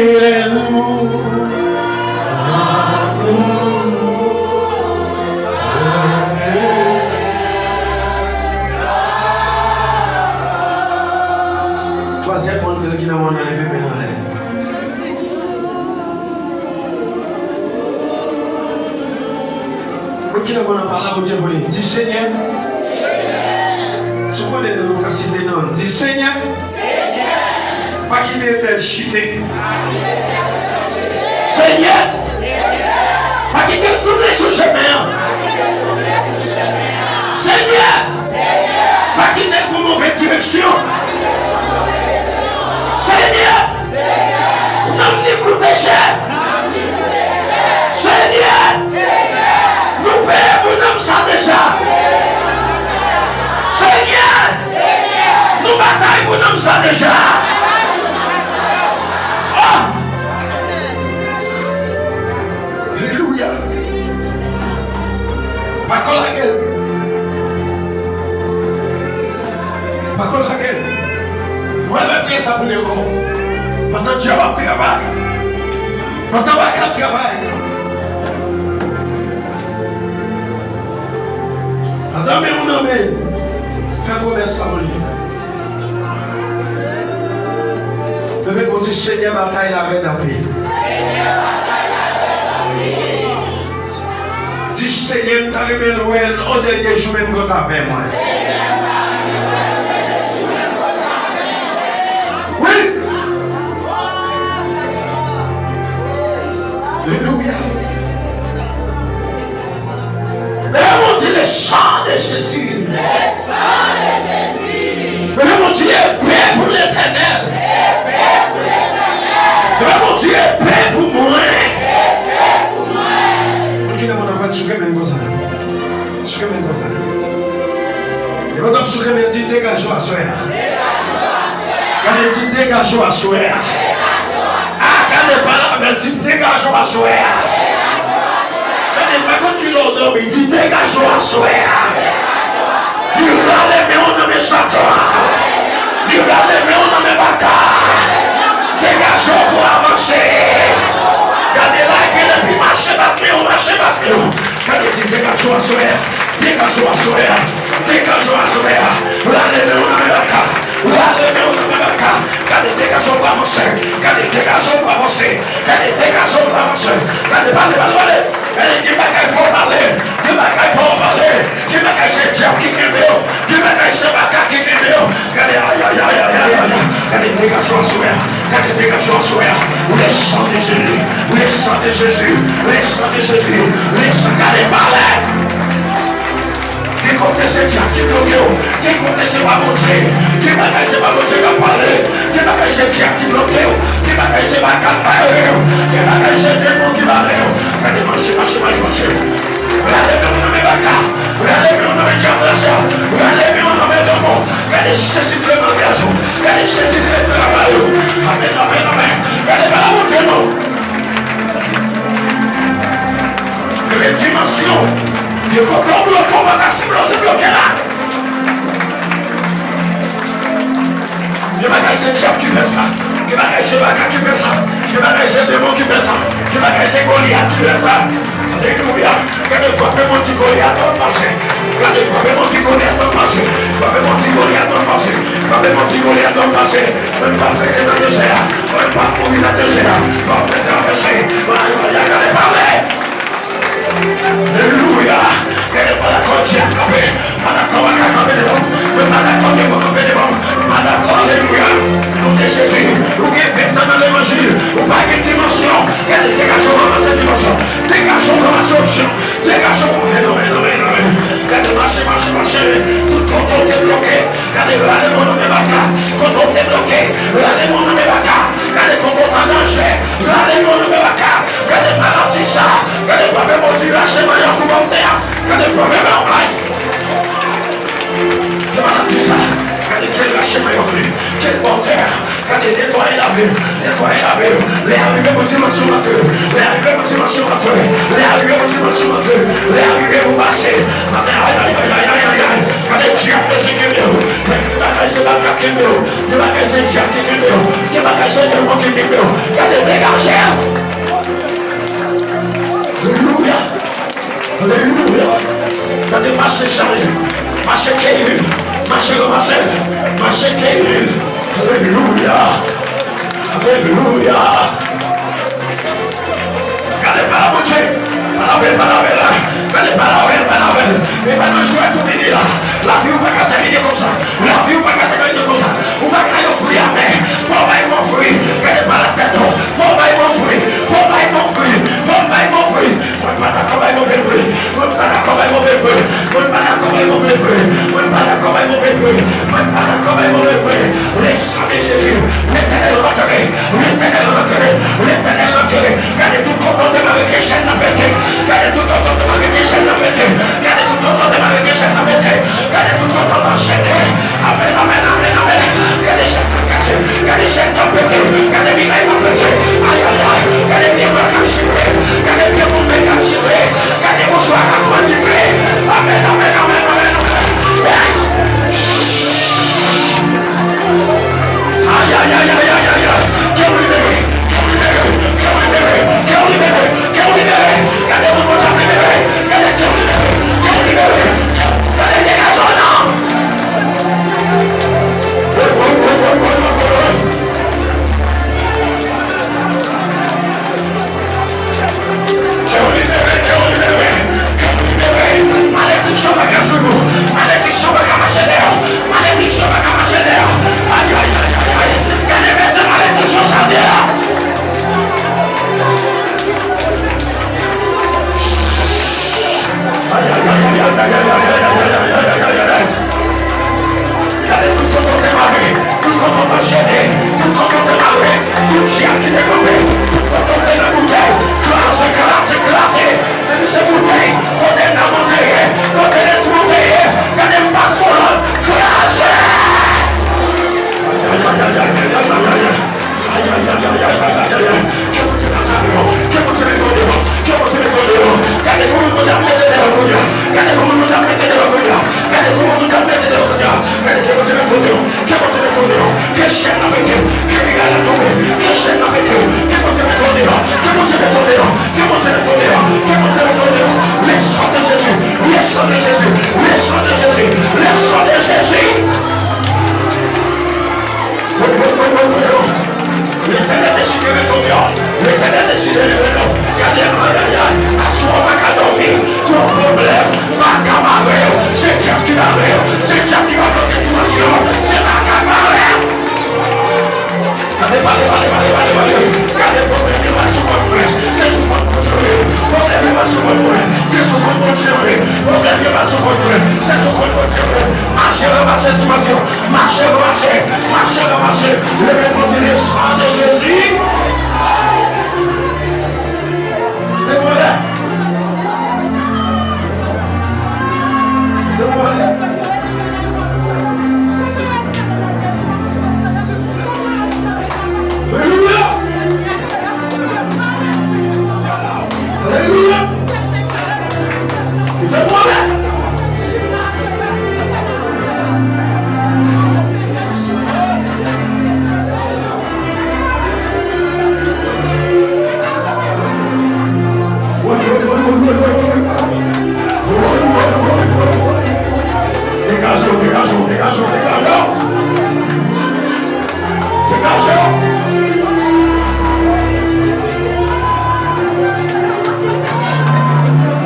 Troisième monde qui n'a pas enlevé maintenant. Qui n'a pas parlé à Dieu pour lui. Dis Seigneur. Ce qu'on est de nous citer non. Dis Seigneur. Pas quitter tel chité. Seigneur. Pas quitter tous les sous-chemins. Seigneur. Pas quitter pour mauvaise direction. Seigneur. Nous n'écoutez cher. Seigneur. Nous payons pour nous ça déjà. Seigneur. Nous bataillons pour nous ça déjà. Alléluia. Par contre laquelle? Par contre laquelle? Moi je vais ça pour les corps. Pendant que tu vas travailler. Pendant que tu vas travailler. Pendant que mon homme fait promesse à mon livre. Je vais vous dire Seigneur bataille la reine d'après. Dis Seigneur, tu as remis Noël au dernier jour même quand tu as fait moi. Oui. Alléluia. Vraiment dire le sang de Jésus. Le sang de Jésus. Vraiment dire paix pour l'Éternel. Paix pour l'Éternel. Vraiment dire paix pour moi. Et madame Soukremé dit dégageons à soi. Quand elle dit dégageons à soi. Ah, quand elle parle, elle dit dégageons à soi. Quand elle m'a dit l'ordre, il dit dégageons à soi. Tu vas les mains dans mes châteaux. Tu vas les mains dans mes batailles. Dégageons pour avancer. Regardez là, il est plus marché battement, marché battement. Quand il dit dégageons à soi. Dégageons à soi. Dégageons à soi. Regardez les mains dans mes batailles. Regardez les mains dans mes batailles. Regardez dégageons pour avancer. Regardez dégageons pour avancer. Regardez dégageons pour avancer. Regardez parlez. Regardez qui m'a qu'à pour parler. Qui m'a qu'à pour parler. Qui m'a qu'à c'est Dieu qui m'aime. Qui m'a qu'à c'est Baka qui m'aime. Regardez regardez dégageons à soi. Regardez dégageons à soi. Le sang de Jésus. Le sang de Jésus. Le sang de Jésus. Le sang de parler. Qui compte ces diables qui bloquent, qui compte ces babouchés, qui m'a fait ces babouchés qui parlent, qui m'a fait ces diables qui bloquent, qui m'a fait ces bacs qui m'a fait ces démons qui parlent, qui m'a fait marcher. Regardez mon nom est Baka, regardez mon nom est Diablation, regardez mon nom est Domo, regardez Jésus le mariage, regardez Jésus le travail, amen, regardez pas la bouche non. Les dimensions. Il faut qu'on bloque, on va passer se bloquer là. Il va cacher le diable qui fait ça. Il va cacher le Baka qui fait ça. Il va cacher le démon qui fait ça. Il va cacher Goliath qui fait ça. Alléluia. Quand il faut faire mon petit Goliath dans le passé. Quand il faut faire mon petit Goliath dans le passé. Il faut faire mon petit Goliath dans le passé. Il faut faire mon petit Goliath dans le passé. On ne va pas faire dans le désert. On ne va pas mourir dans le désert. On va faire dans le désert. On va parler. Alléluia. Quelle est la côte à camper? Madacor à camper de l'homme. Madacor de camper de l'homme. Madacor, alléluia. Nom de Jésus. Vous qui faites dans l'évangile. Vous pas de dimension. Dégageons dans cette dimension. Dégageons dans la solution. Dégageons. Regardez, marchez. Tout contrôle est bloqué. Regardez mon nom est Baka. Contrôle est bloqué. Regardez mon nom est Baka. Regardez contrôle en danger. Les arrivées vont dimension mature. Les arrivées vont dimension mature. Les arrivées vont dimension mature. Les arrivées vont passer. Aïe, aïe, aïe, aïe, aïe, aïe, aïe. Quand les diables se guérissent, les bagages se battent qui mieux. Les bagages se diables qui mieux. Les bagages se démons qui mieux. Quand les dégagés. Alléluia. Alléluia. Quand les marchés chargés. Marché qui marché commencé. Marché qui Alléluia. Alléluia. Regardez pas la bouche. Regardez pas la mais pas nous jouer tout venir là. La vie ou pas terminer comme ça. La vie ou pas terminer comme ça. Ou pas qu'il y ait un fruit à terre. Faut pas y mon fruit. Regardez pas la tête. Faut pas y mon fruit. Faut pas y mon fruit. Faut pas y mon fruit. Faut pas d'accord avec mon bébé. Faut pas d'accord avec mon bébé. Faut pas d'accord avec mon bébé. Faut pas d'accord avec mon bébé. Faut pas d'accord avec mon bébé. Les chants de Jésus. L'éternel retiré. L'éternel retiré. L'éternel retiré. Gardez tout contentement avec les chaînes à péter. Gardez tout contentement avec les chaînes à péter. Gardez tout contentement avec les chaînes à péter. Gardez tout contentement enchaîné. Amen, amen, amen, amen. Gardez les chaînes à casser. Gardez les chaînes à péter. Gardez les mains à péter. Aïe, aïe, aïe. Gardez les mains à chirer. Gardez les mains à chirer. Gardez vos choix à continuer. Amen, amen, amen, amen, amen. Aïe, aïe, aïe, aïe, aïe, aïe, aïe. Qui ont libéré. Gardez vos mots à libérer. Gardez qui ont libéré. Gardez les raisonnants. Malédiction va casser vous. Malédiction va ramasser l'air. Malédiction va ramasser l'air. Aïe, aïe, aïe, aïe, aïe. Gardez mes malédictions sans l'air. Aïe, aïe, aïe, aïe, aïe, aïe, aïe, aïe, aïe, aïe, aïe, aïe. Gardez tout le temps démarré, tout le temps enchaîné, tout le temps démarré, tout le chien qui est tombé, tout le temps de la bouteille, classe, classe, classe, de ces bouteilles, côté de la bouteille, côté de ce bouteille, gardez pas son nom, classe. Aïe, aïe, aïe, aïe, aïe, aïe, aïe, aïe, aïe. Aïe, aïe, aïe, aïe, aïe, aïe, aïe, aïe. Que vous tirez ça devant, que vous tirez ça devant, que vous tirez ça devant. Gardez comment nous appelez de l'Europe. Gardez comment nous appelez de l'Europe. Gardez comment nous appelez de l'Europe. Gardez que vous tirez ça devant, que vous tirez ça devant. Que chaîne avec eux, que regarde la tombe, que chaîne avec eux, que vous tirez ça devant, que vous tirez ça devant, que vous tirez ça devant, que vous tirez ça devant. Les chants de Jésus, les chants de Jésus, les chants de Jésus, les chants de Jésus. L'éternel décide de ton l'éternel décide de ton regardez, aïe, aïe, aïe, assois ma cadomie, ton problème, ma camarade, c'est Dieu qui m'arrête, c'est Dieu qui va dans l'éducation, c'est ma camarade. Regardez, regardez, problème, il va se construire, c'est sous votre contrôle, problème, il va se construire, c'est sous votre contrôle, problème, il va se construire, c'est sous votre contrôle, marchez dans ma situation, marchez, levez-vous les chants de Jésus. Et voilà. Alléluia. Alléluia. C'est moi.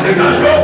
Dégagez.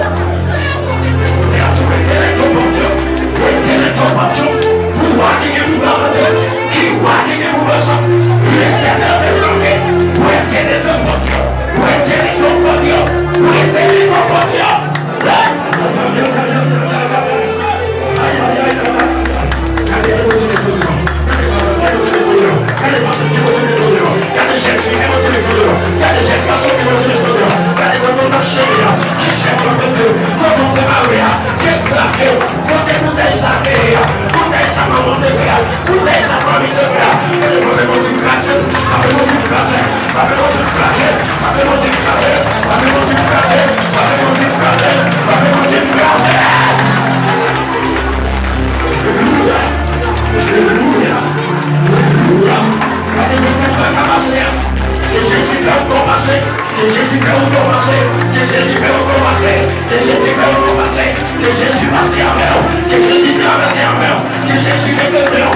Que Jésus fait recommencer. Que Jésus fait recommencer. Que Jésus fait recommencer. Que Jésus passe en mer. Que Jésus traverse en mer. Que Jésus fait le mer.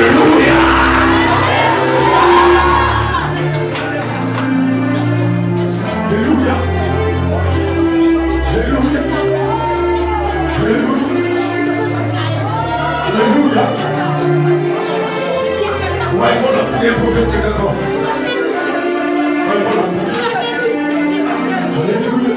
Alléluia. Alléluia. Alléluia. Alléluia. Ouais, voilà, priez prophétique encore. Ouais, voilà. Alléluia.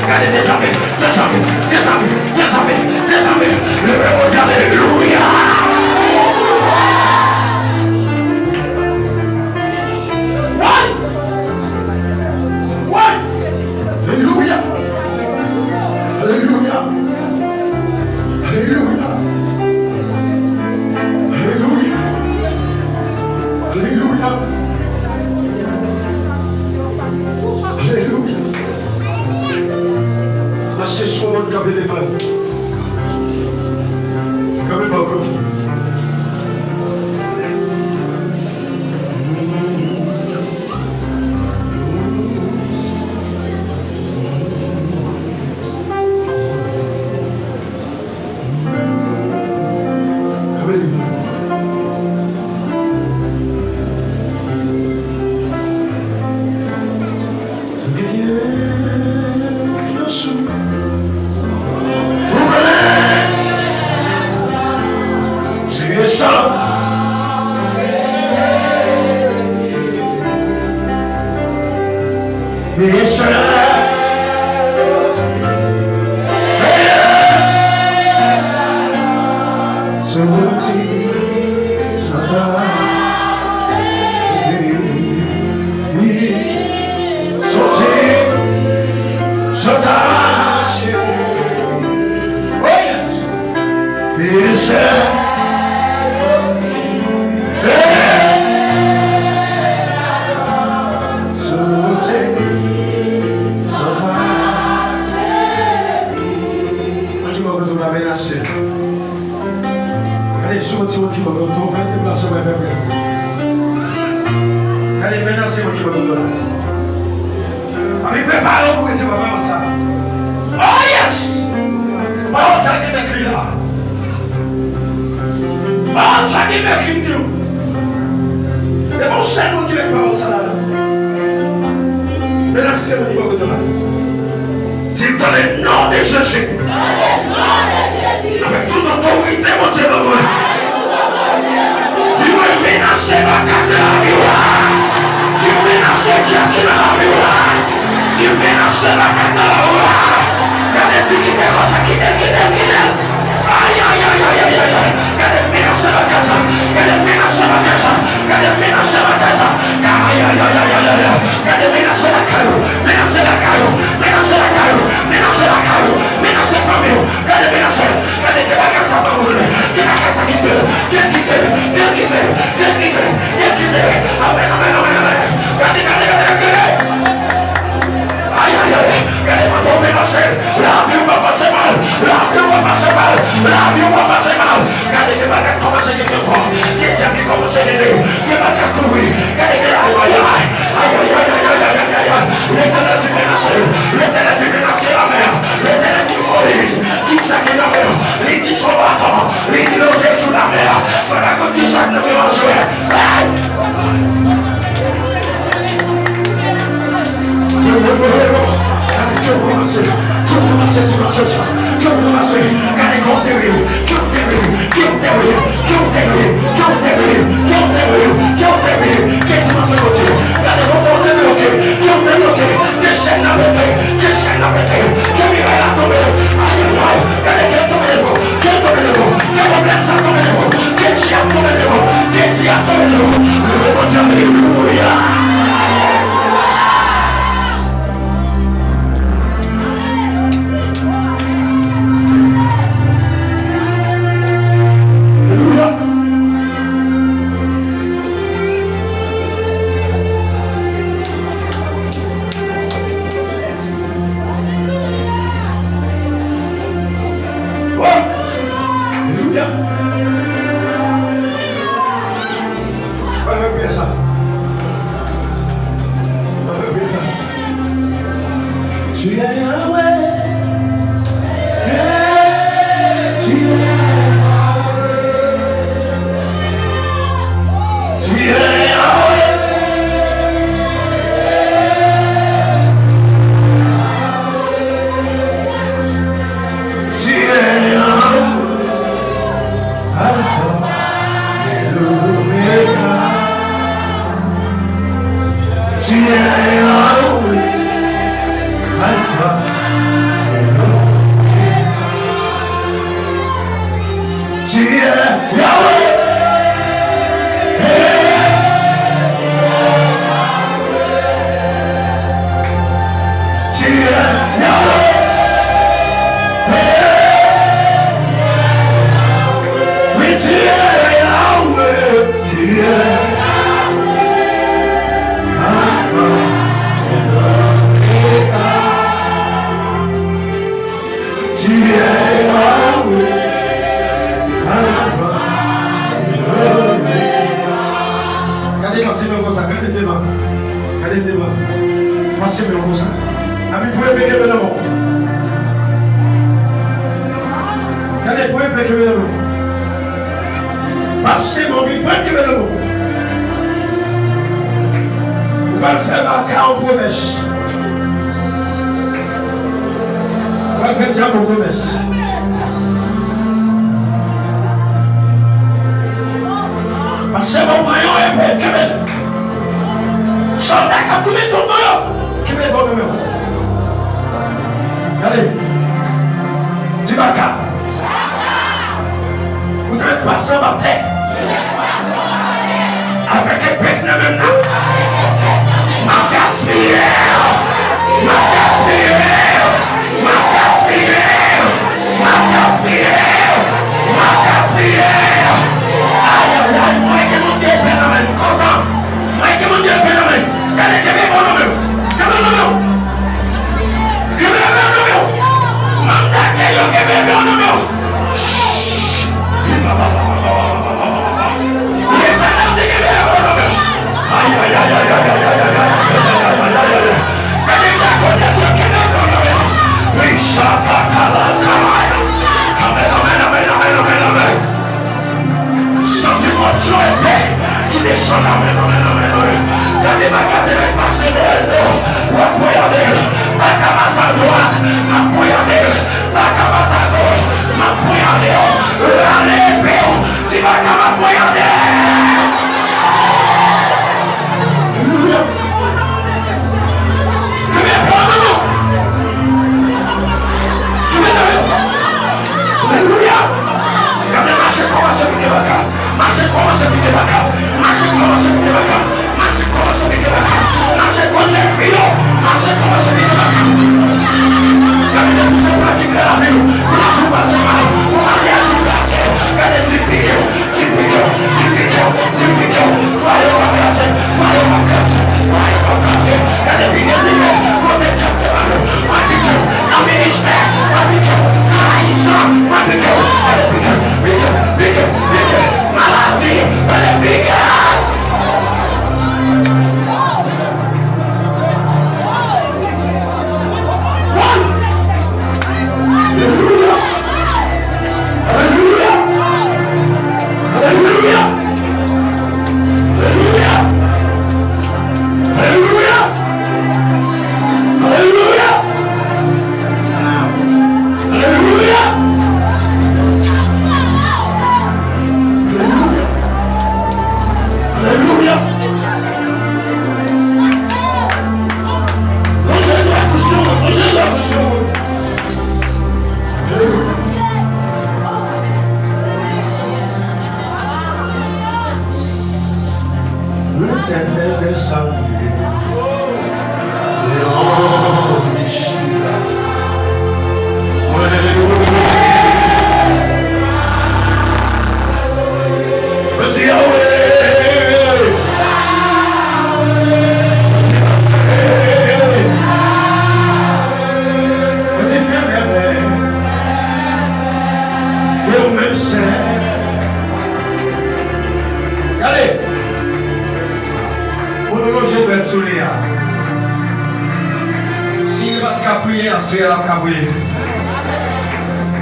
Regardez des amis, des amis, des amis, des amis, des amis. Levez-vous, alléluia. Alléluia. Alléluia. Alléluia. Alléluia. Alléluia. Alléluia. Lâchez sur votre câble des frères. Comme pas comme Regardez, passez-moi comme ça, regardez devant. Regardez devant. Passez-moi comme ça. Vous pouvez payer le nom. Regardez, vous pouvez payer le nom. Passez-moi, vous pouvez payer le nom. Vous allez faire marquer en promesse. Vous allez faire dire en promesse. Passez-moi, maillot et paix, Kevin. Chandac a coulé tout le maillot. Kevin, bon numéro. Allez. Dibaka. Vous devez passer ma tête. Avec un pète de même là. Ma gaspillé. Ma gaspillé. Ma gaspillé. Ma gaspillé. Ma gaspillé. Aïe, aïe, aïe. Moi, qui mon Dieu phénomène. Content. Moi, qui mon Dieu phénomène. Allez, que mon nom. Que mon nom. Que mon nom. Manda que yo que mon nom. Aïe, aïe, aïe, aïe, aïe, aïe, aïe, aïe, aïe. Qui descend la main, regardez ma carte de passer de l'eau, ou apoyez, ma cabassa à droite, apoyez, ma cabassa à gauche, m'apoyez, allez, Péo, si ma cabassa apoyez.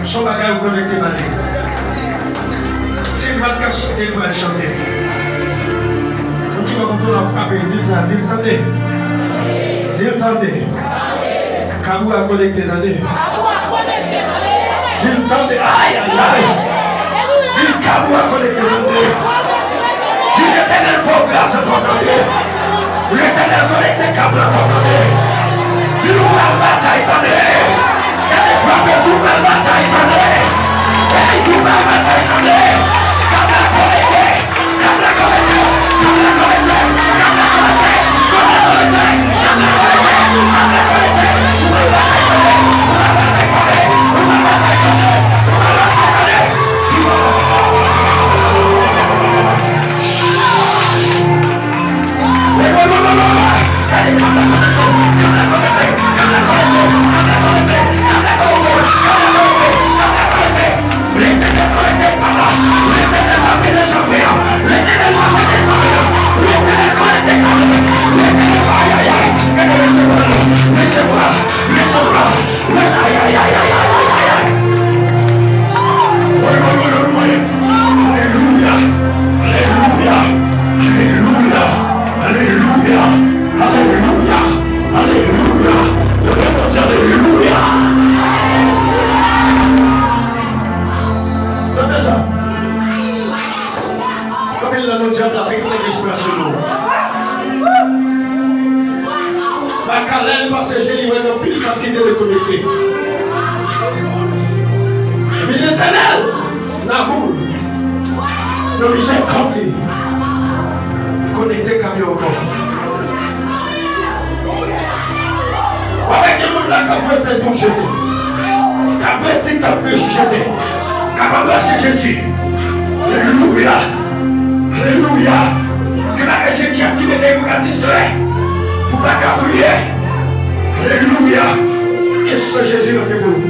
Son bagage vous connectez mal. C'est une balle qui chanter pour elle chanter. Donc il va continuer à frapper. Dites ça, dites attendez. Dites attendez. Kabou a connecté, attendez. Dites attendez. Aïe, aïe, aïe. Dites Kabou a connecté, attendez. Dites l'éternel faut grâce à ton Dieu. L'éternel connecté, Kabou a connecté. Dites nous la bataille, attendez. Frappez tout la bataille, attendez. Et tout la bataille, attendez. Comme la connecté. Comme la connecté. Comme la connecté. Comme la connecté. Comme la connecté. Comme la connecté. Comme la connecté. Come de connecter. Mais l'Éternel, l'amour, le miséricorde, connecté comme au corps. Avec les gens là qui ont fait ton jeté, qui ont fait TikTok de jeté, qui ont embrassé Jésus. Alléluia. Alléluia. Que la région qui a quitté les démocratistes pour pas prier. Alléluia. Que ce Jésus dans tes mots.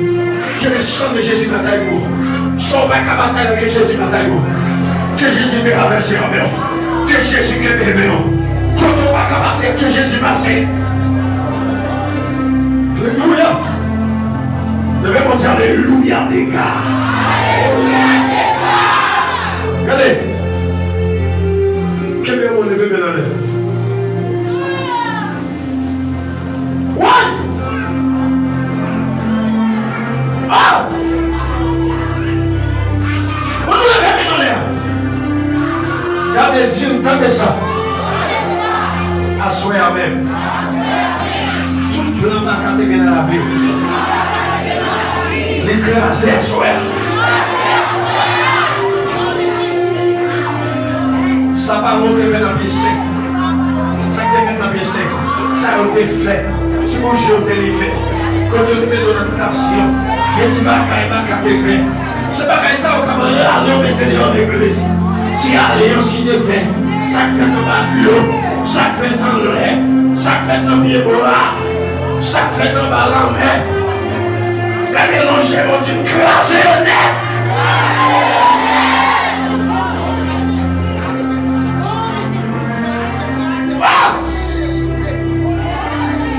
Que le sang de Jésus dans tes mots. Sauve la bataille que Jésus dans tes mots. Que Jésus me traverse en mer. Que Jésus me bébé. Quand on va passer, que Jésus passe. Alléluia. Devez-moi dire Alléluia des gars. Alléluia des gars. Regardez. Quel est mon levé maintenant? What? Ah! On nous lève maintenant l'air. Regardez Dieu, entendez ça. Assoyez à même. Tout le plan n'a qu'à te gagner dans la vie. L'écraser, assoyez. Ça va monter dans le piscine. Ça te met dans le piscine. Ça a été fait. Si vous jouez au libéré, quand tu te mets dans notre action, et tu vas faire fait. C'est pas comme ça au camarade, on met dans l'église. Tu as l'alliance qui te fait. Ça fait dans l'eau, ça fait dans l'air, ça fait dans le miroir, ça fait dans la main. Regardez l'ange, mon Dieu, craser le nez.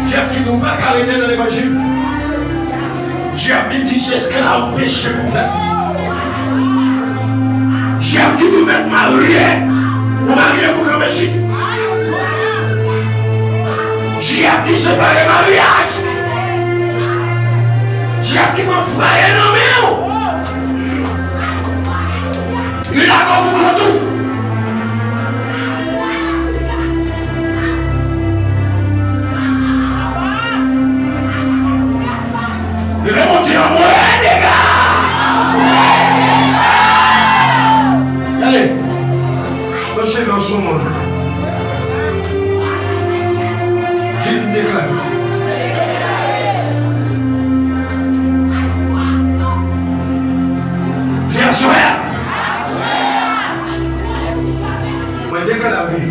Dieu qui nous va arrêter dans l'évangile. Dieu qui dit c'est ce qu'elle a empêché pour faire. Dieu qui nous met mariés. Pour marier pour le Messie. Dieu qui sépare le mariage. Dieu qui m'a frayé dans mes mains. Il a compris tout. Je vais monter en moi, les gars! Allez, lâchez dans son monde. Tu me déclares. Bien sûr! Moi, déclarer.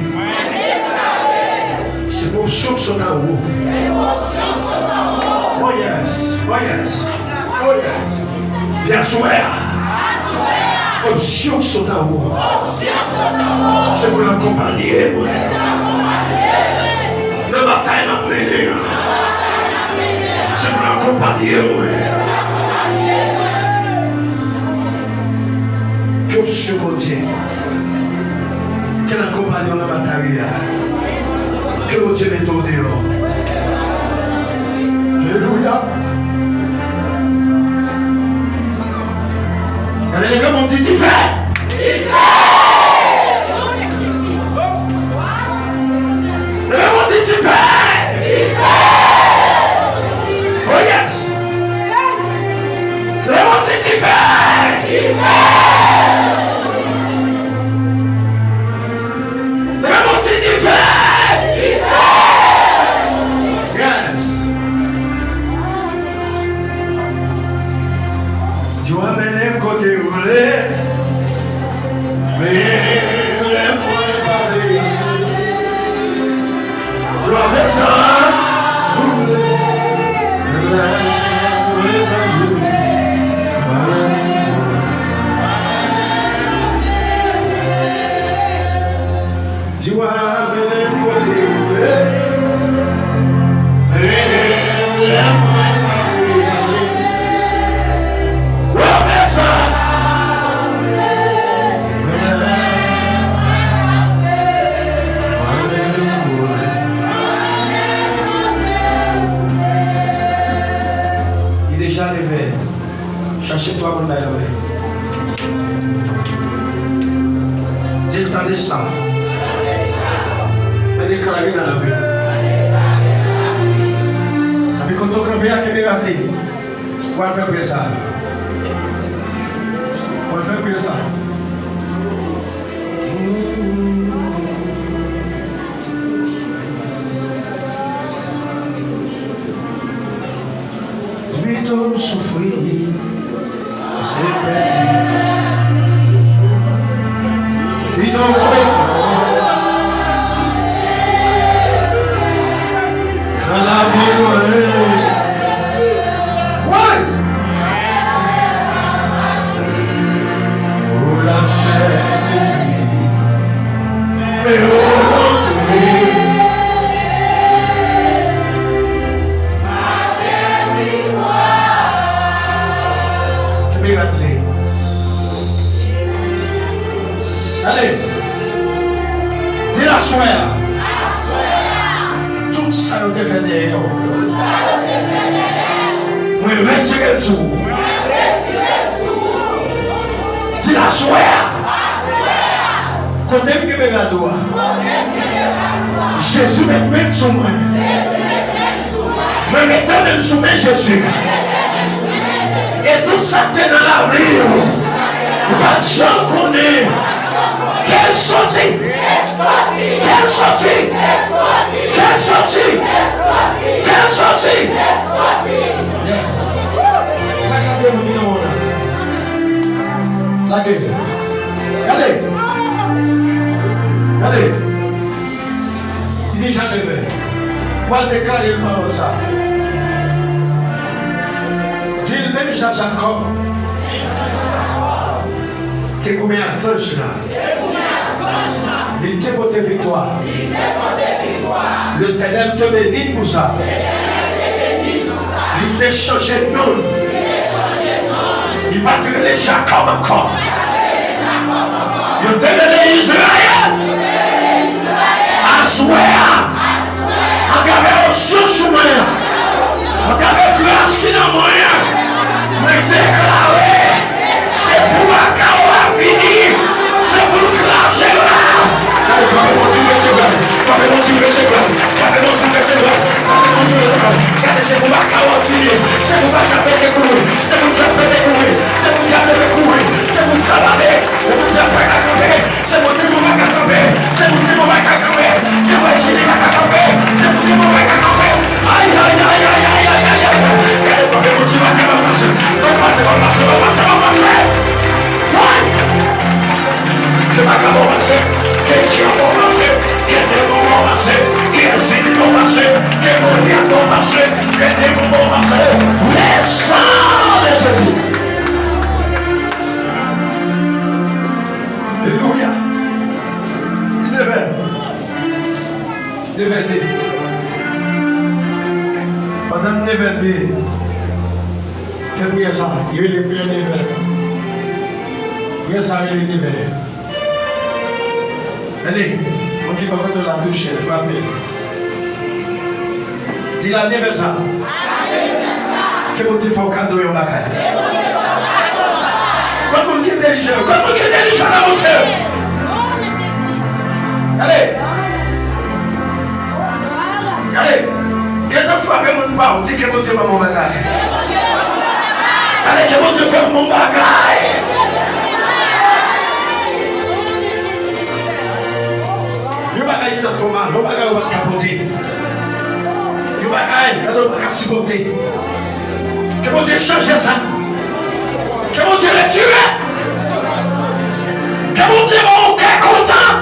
C'est pour source en haut. Oh yes. Oh yes. Oh yes. Bien sûr. Option sont en haut. C'est pour l'accompagner. Le matin n'a pris. C'est pour l'accompagner. Que ce côté. Quel accompagnement dans la bataille. Que mon Dieu met au dehors. Alléluia. Allez les gars, mon petit fait. Mon petit fait. Oh yes. Mon petit fait. Mon petit fait. Yes. Tu vas mener côté roulé. Mais les points parlés. L'homme ça. Tu vas mener côté roulé. Mais les points parlés. L'homme ça. Cherchez-toi mon bail. Dis le temps de ça. Mais déclarer dans la vie. quand on crée à quel rappeler, on va faire ça. On va faire ça. Plutôt souffrir, c'est perdu. Plutôt dans la vie, ouais. Pour la chair, mais allez, dis la soirée. Tout ça nous fait derrière. Moi, retirer le sou. Dis la soirée. Quand tu me regardes, Jésus me met sur moi. Me mettant même sur moi, Jésus. Et tout ça qui est dans la vie, pas de gens connaît. Quelle sortie! Quelle sortie! Quelle sortie! Quelle sortie! Quelle sortie! Regardez! Regardez! Il dit jamais vrai. Moi, je déclare le ça. Dis le même Jean-Jacob. C'est combien de singes là? Il te porte victoire. Le ténèbre te bénit pour ça. Il te change de nom. Il va te les Jacob encore. Il te les Israël. Assoir. À travers le chemin. À travers grâce qui n'a moyen. Mais déclarer. C'est pour la carrière finie. C'est pour le clasher là. Alléluia. Il devait. Pendant le neveu, c'est pour ça. Il est le premier neveu. Il ça, il est le neveu. Allez, on dit pas que tu l'as touché, il faut appeler. Dis la neveu ça. Que vous dites pour cadeau et on va faire. Quand on dit intelligent, quand on dit intelligent dans votre cœur. Allez. Allez. Quand on frappe mon pas, on dit que mon Dieu va mon bagage. Allez, que mon Dieu fait mon bagage. Le bagage est dans le format, le bagage va capoter. Le bagage, il va supporter. Que mon Dieu change ça. Que mon Dieu le tue. Que mon Dieu va au cœur content.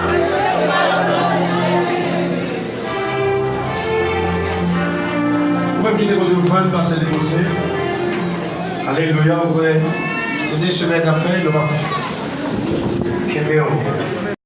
Même qui ne vous pas passer les dossiers. Alléluia, vous voulez. Des semaines à faire, le va. Quel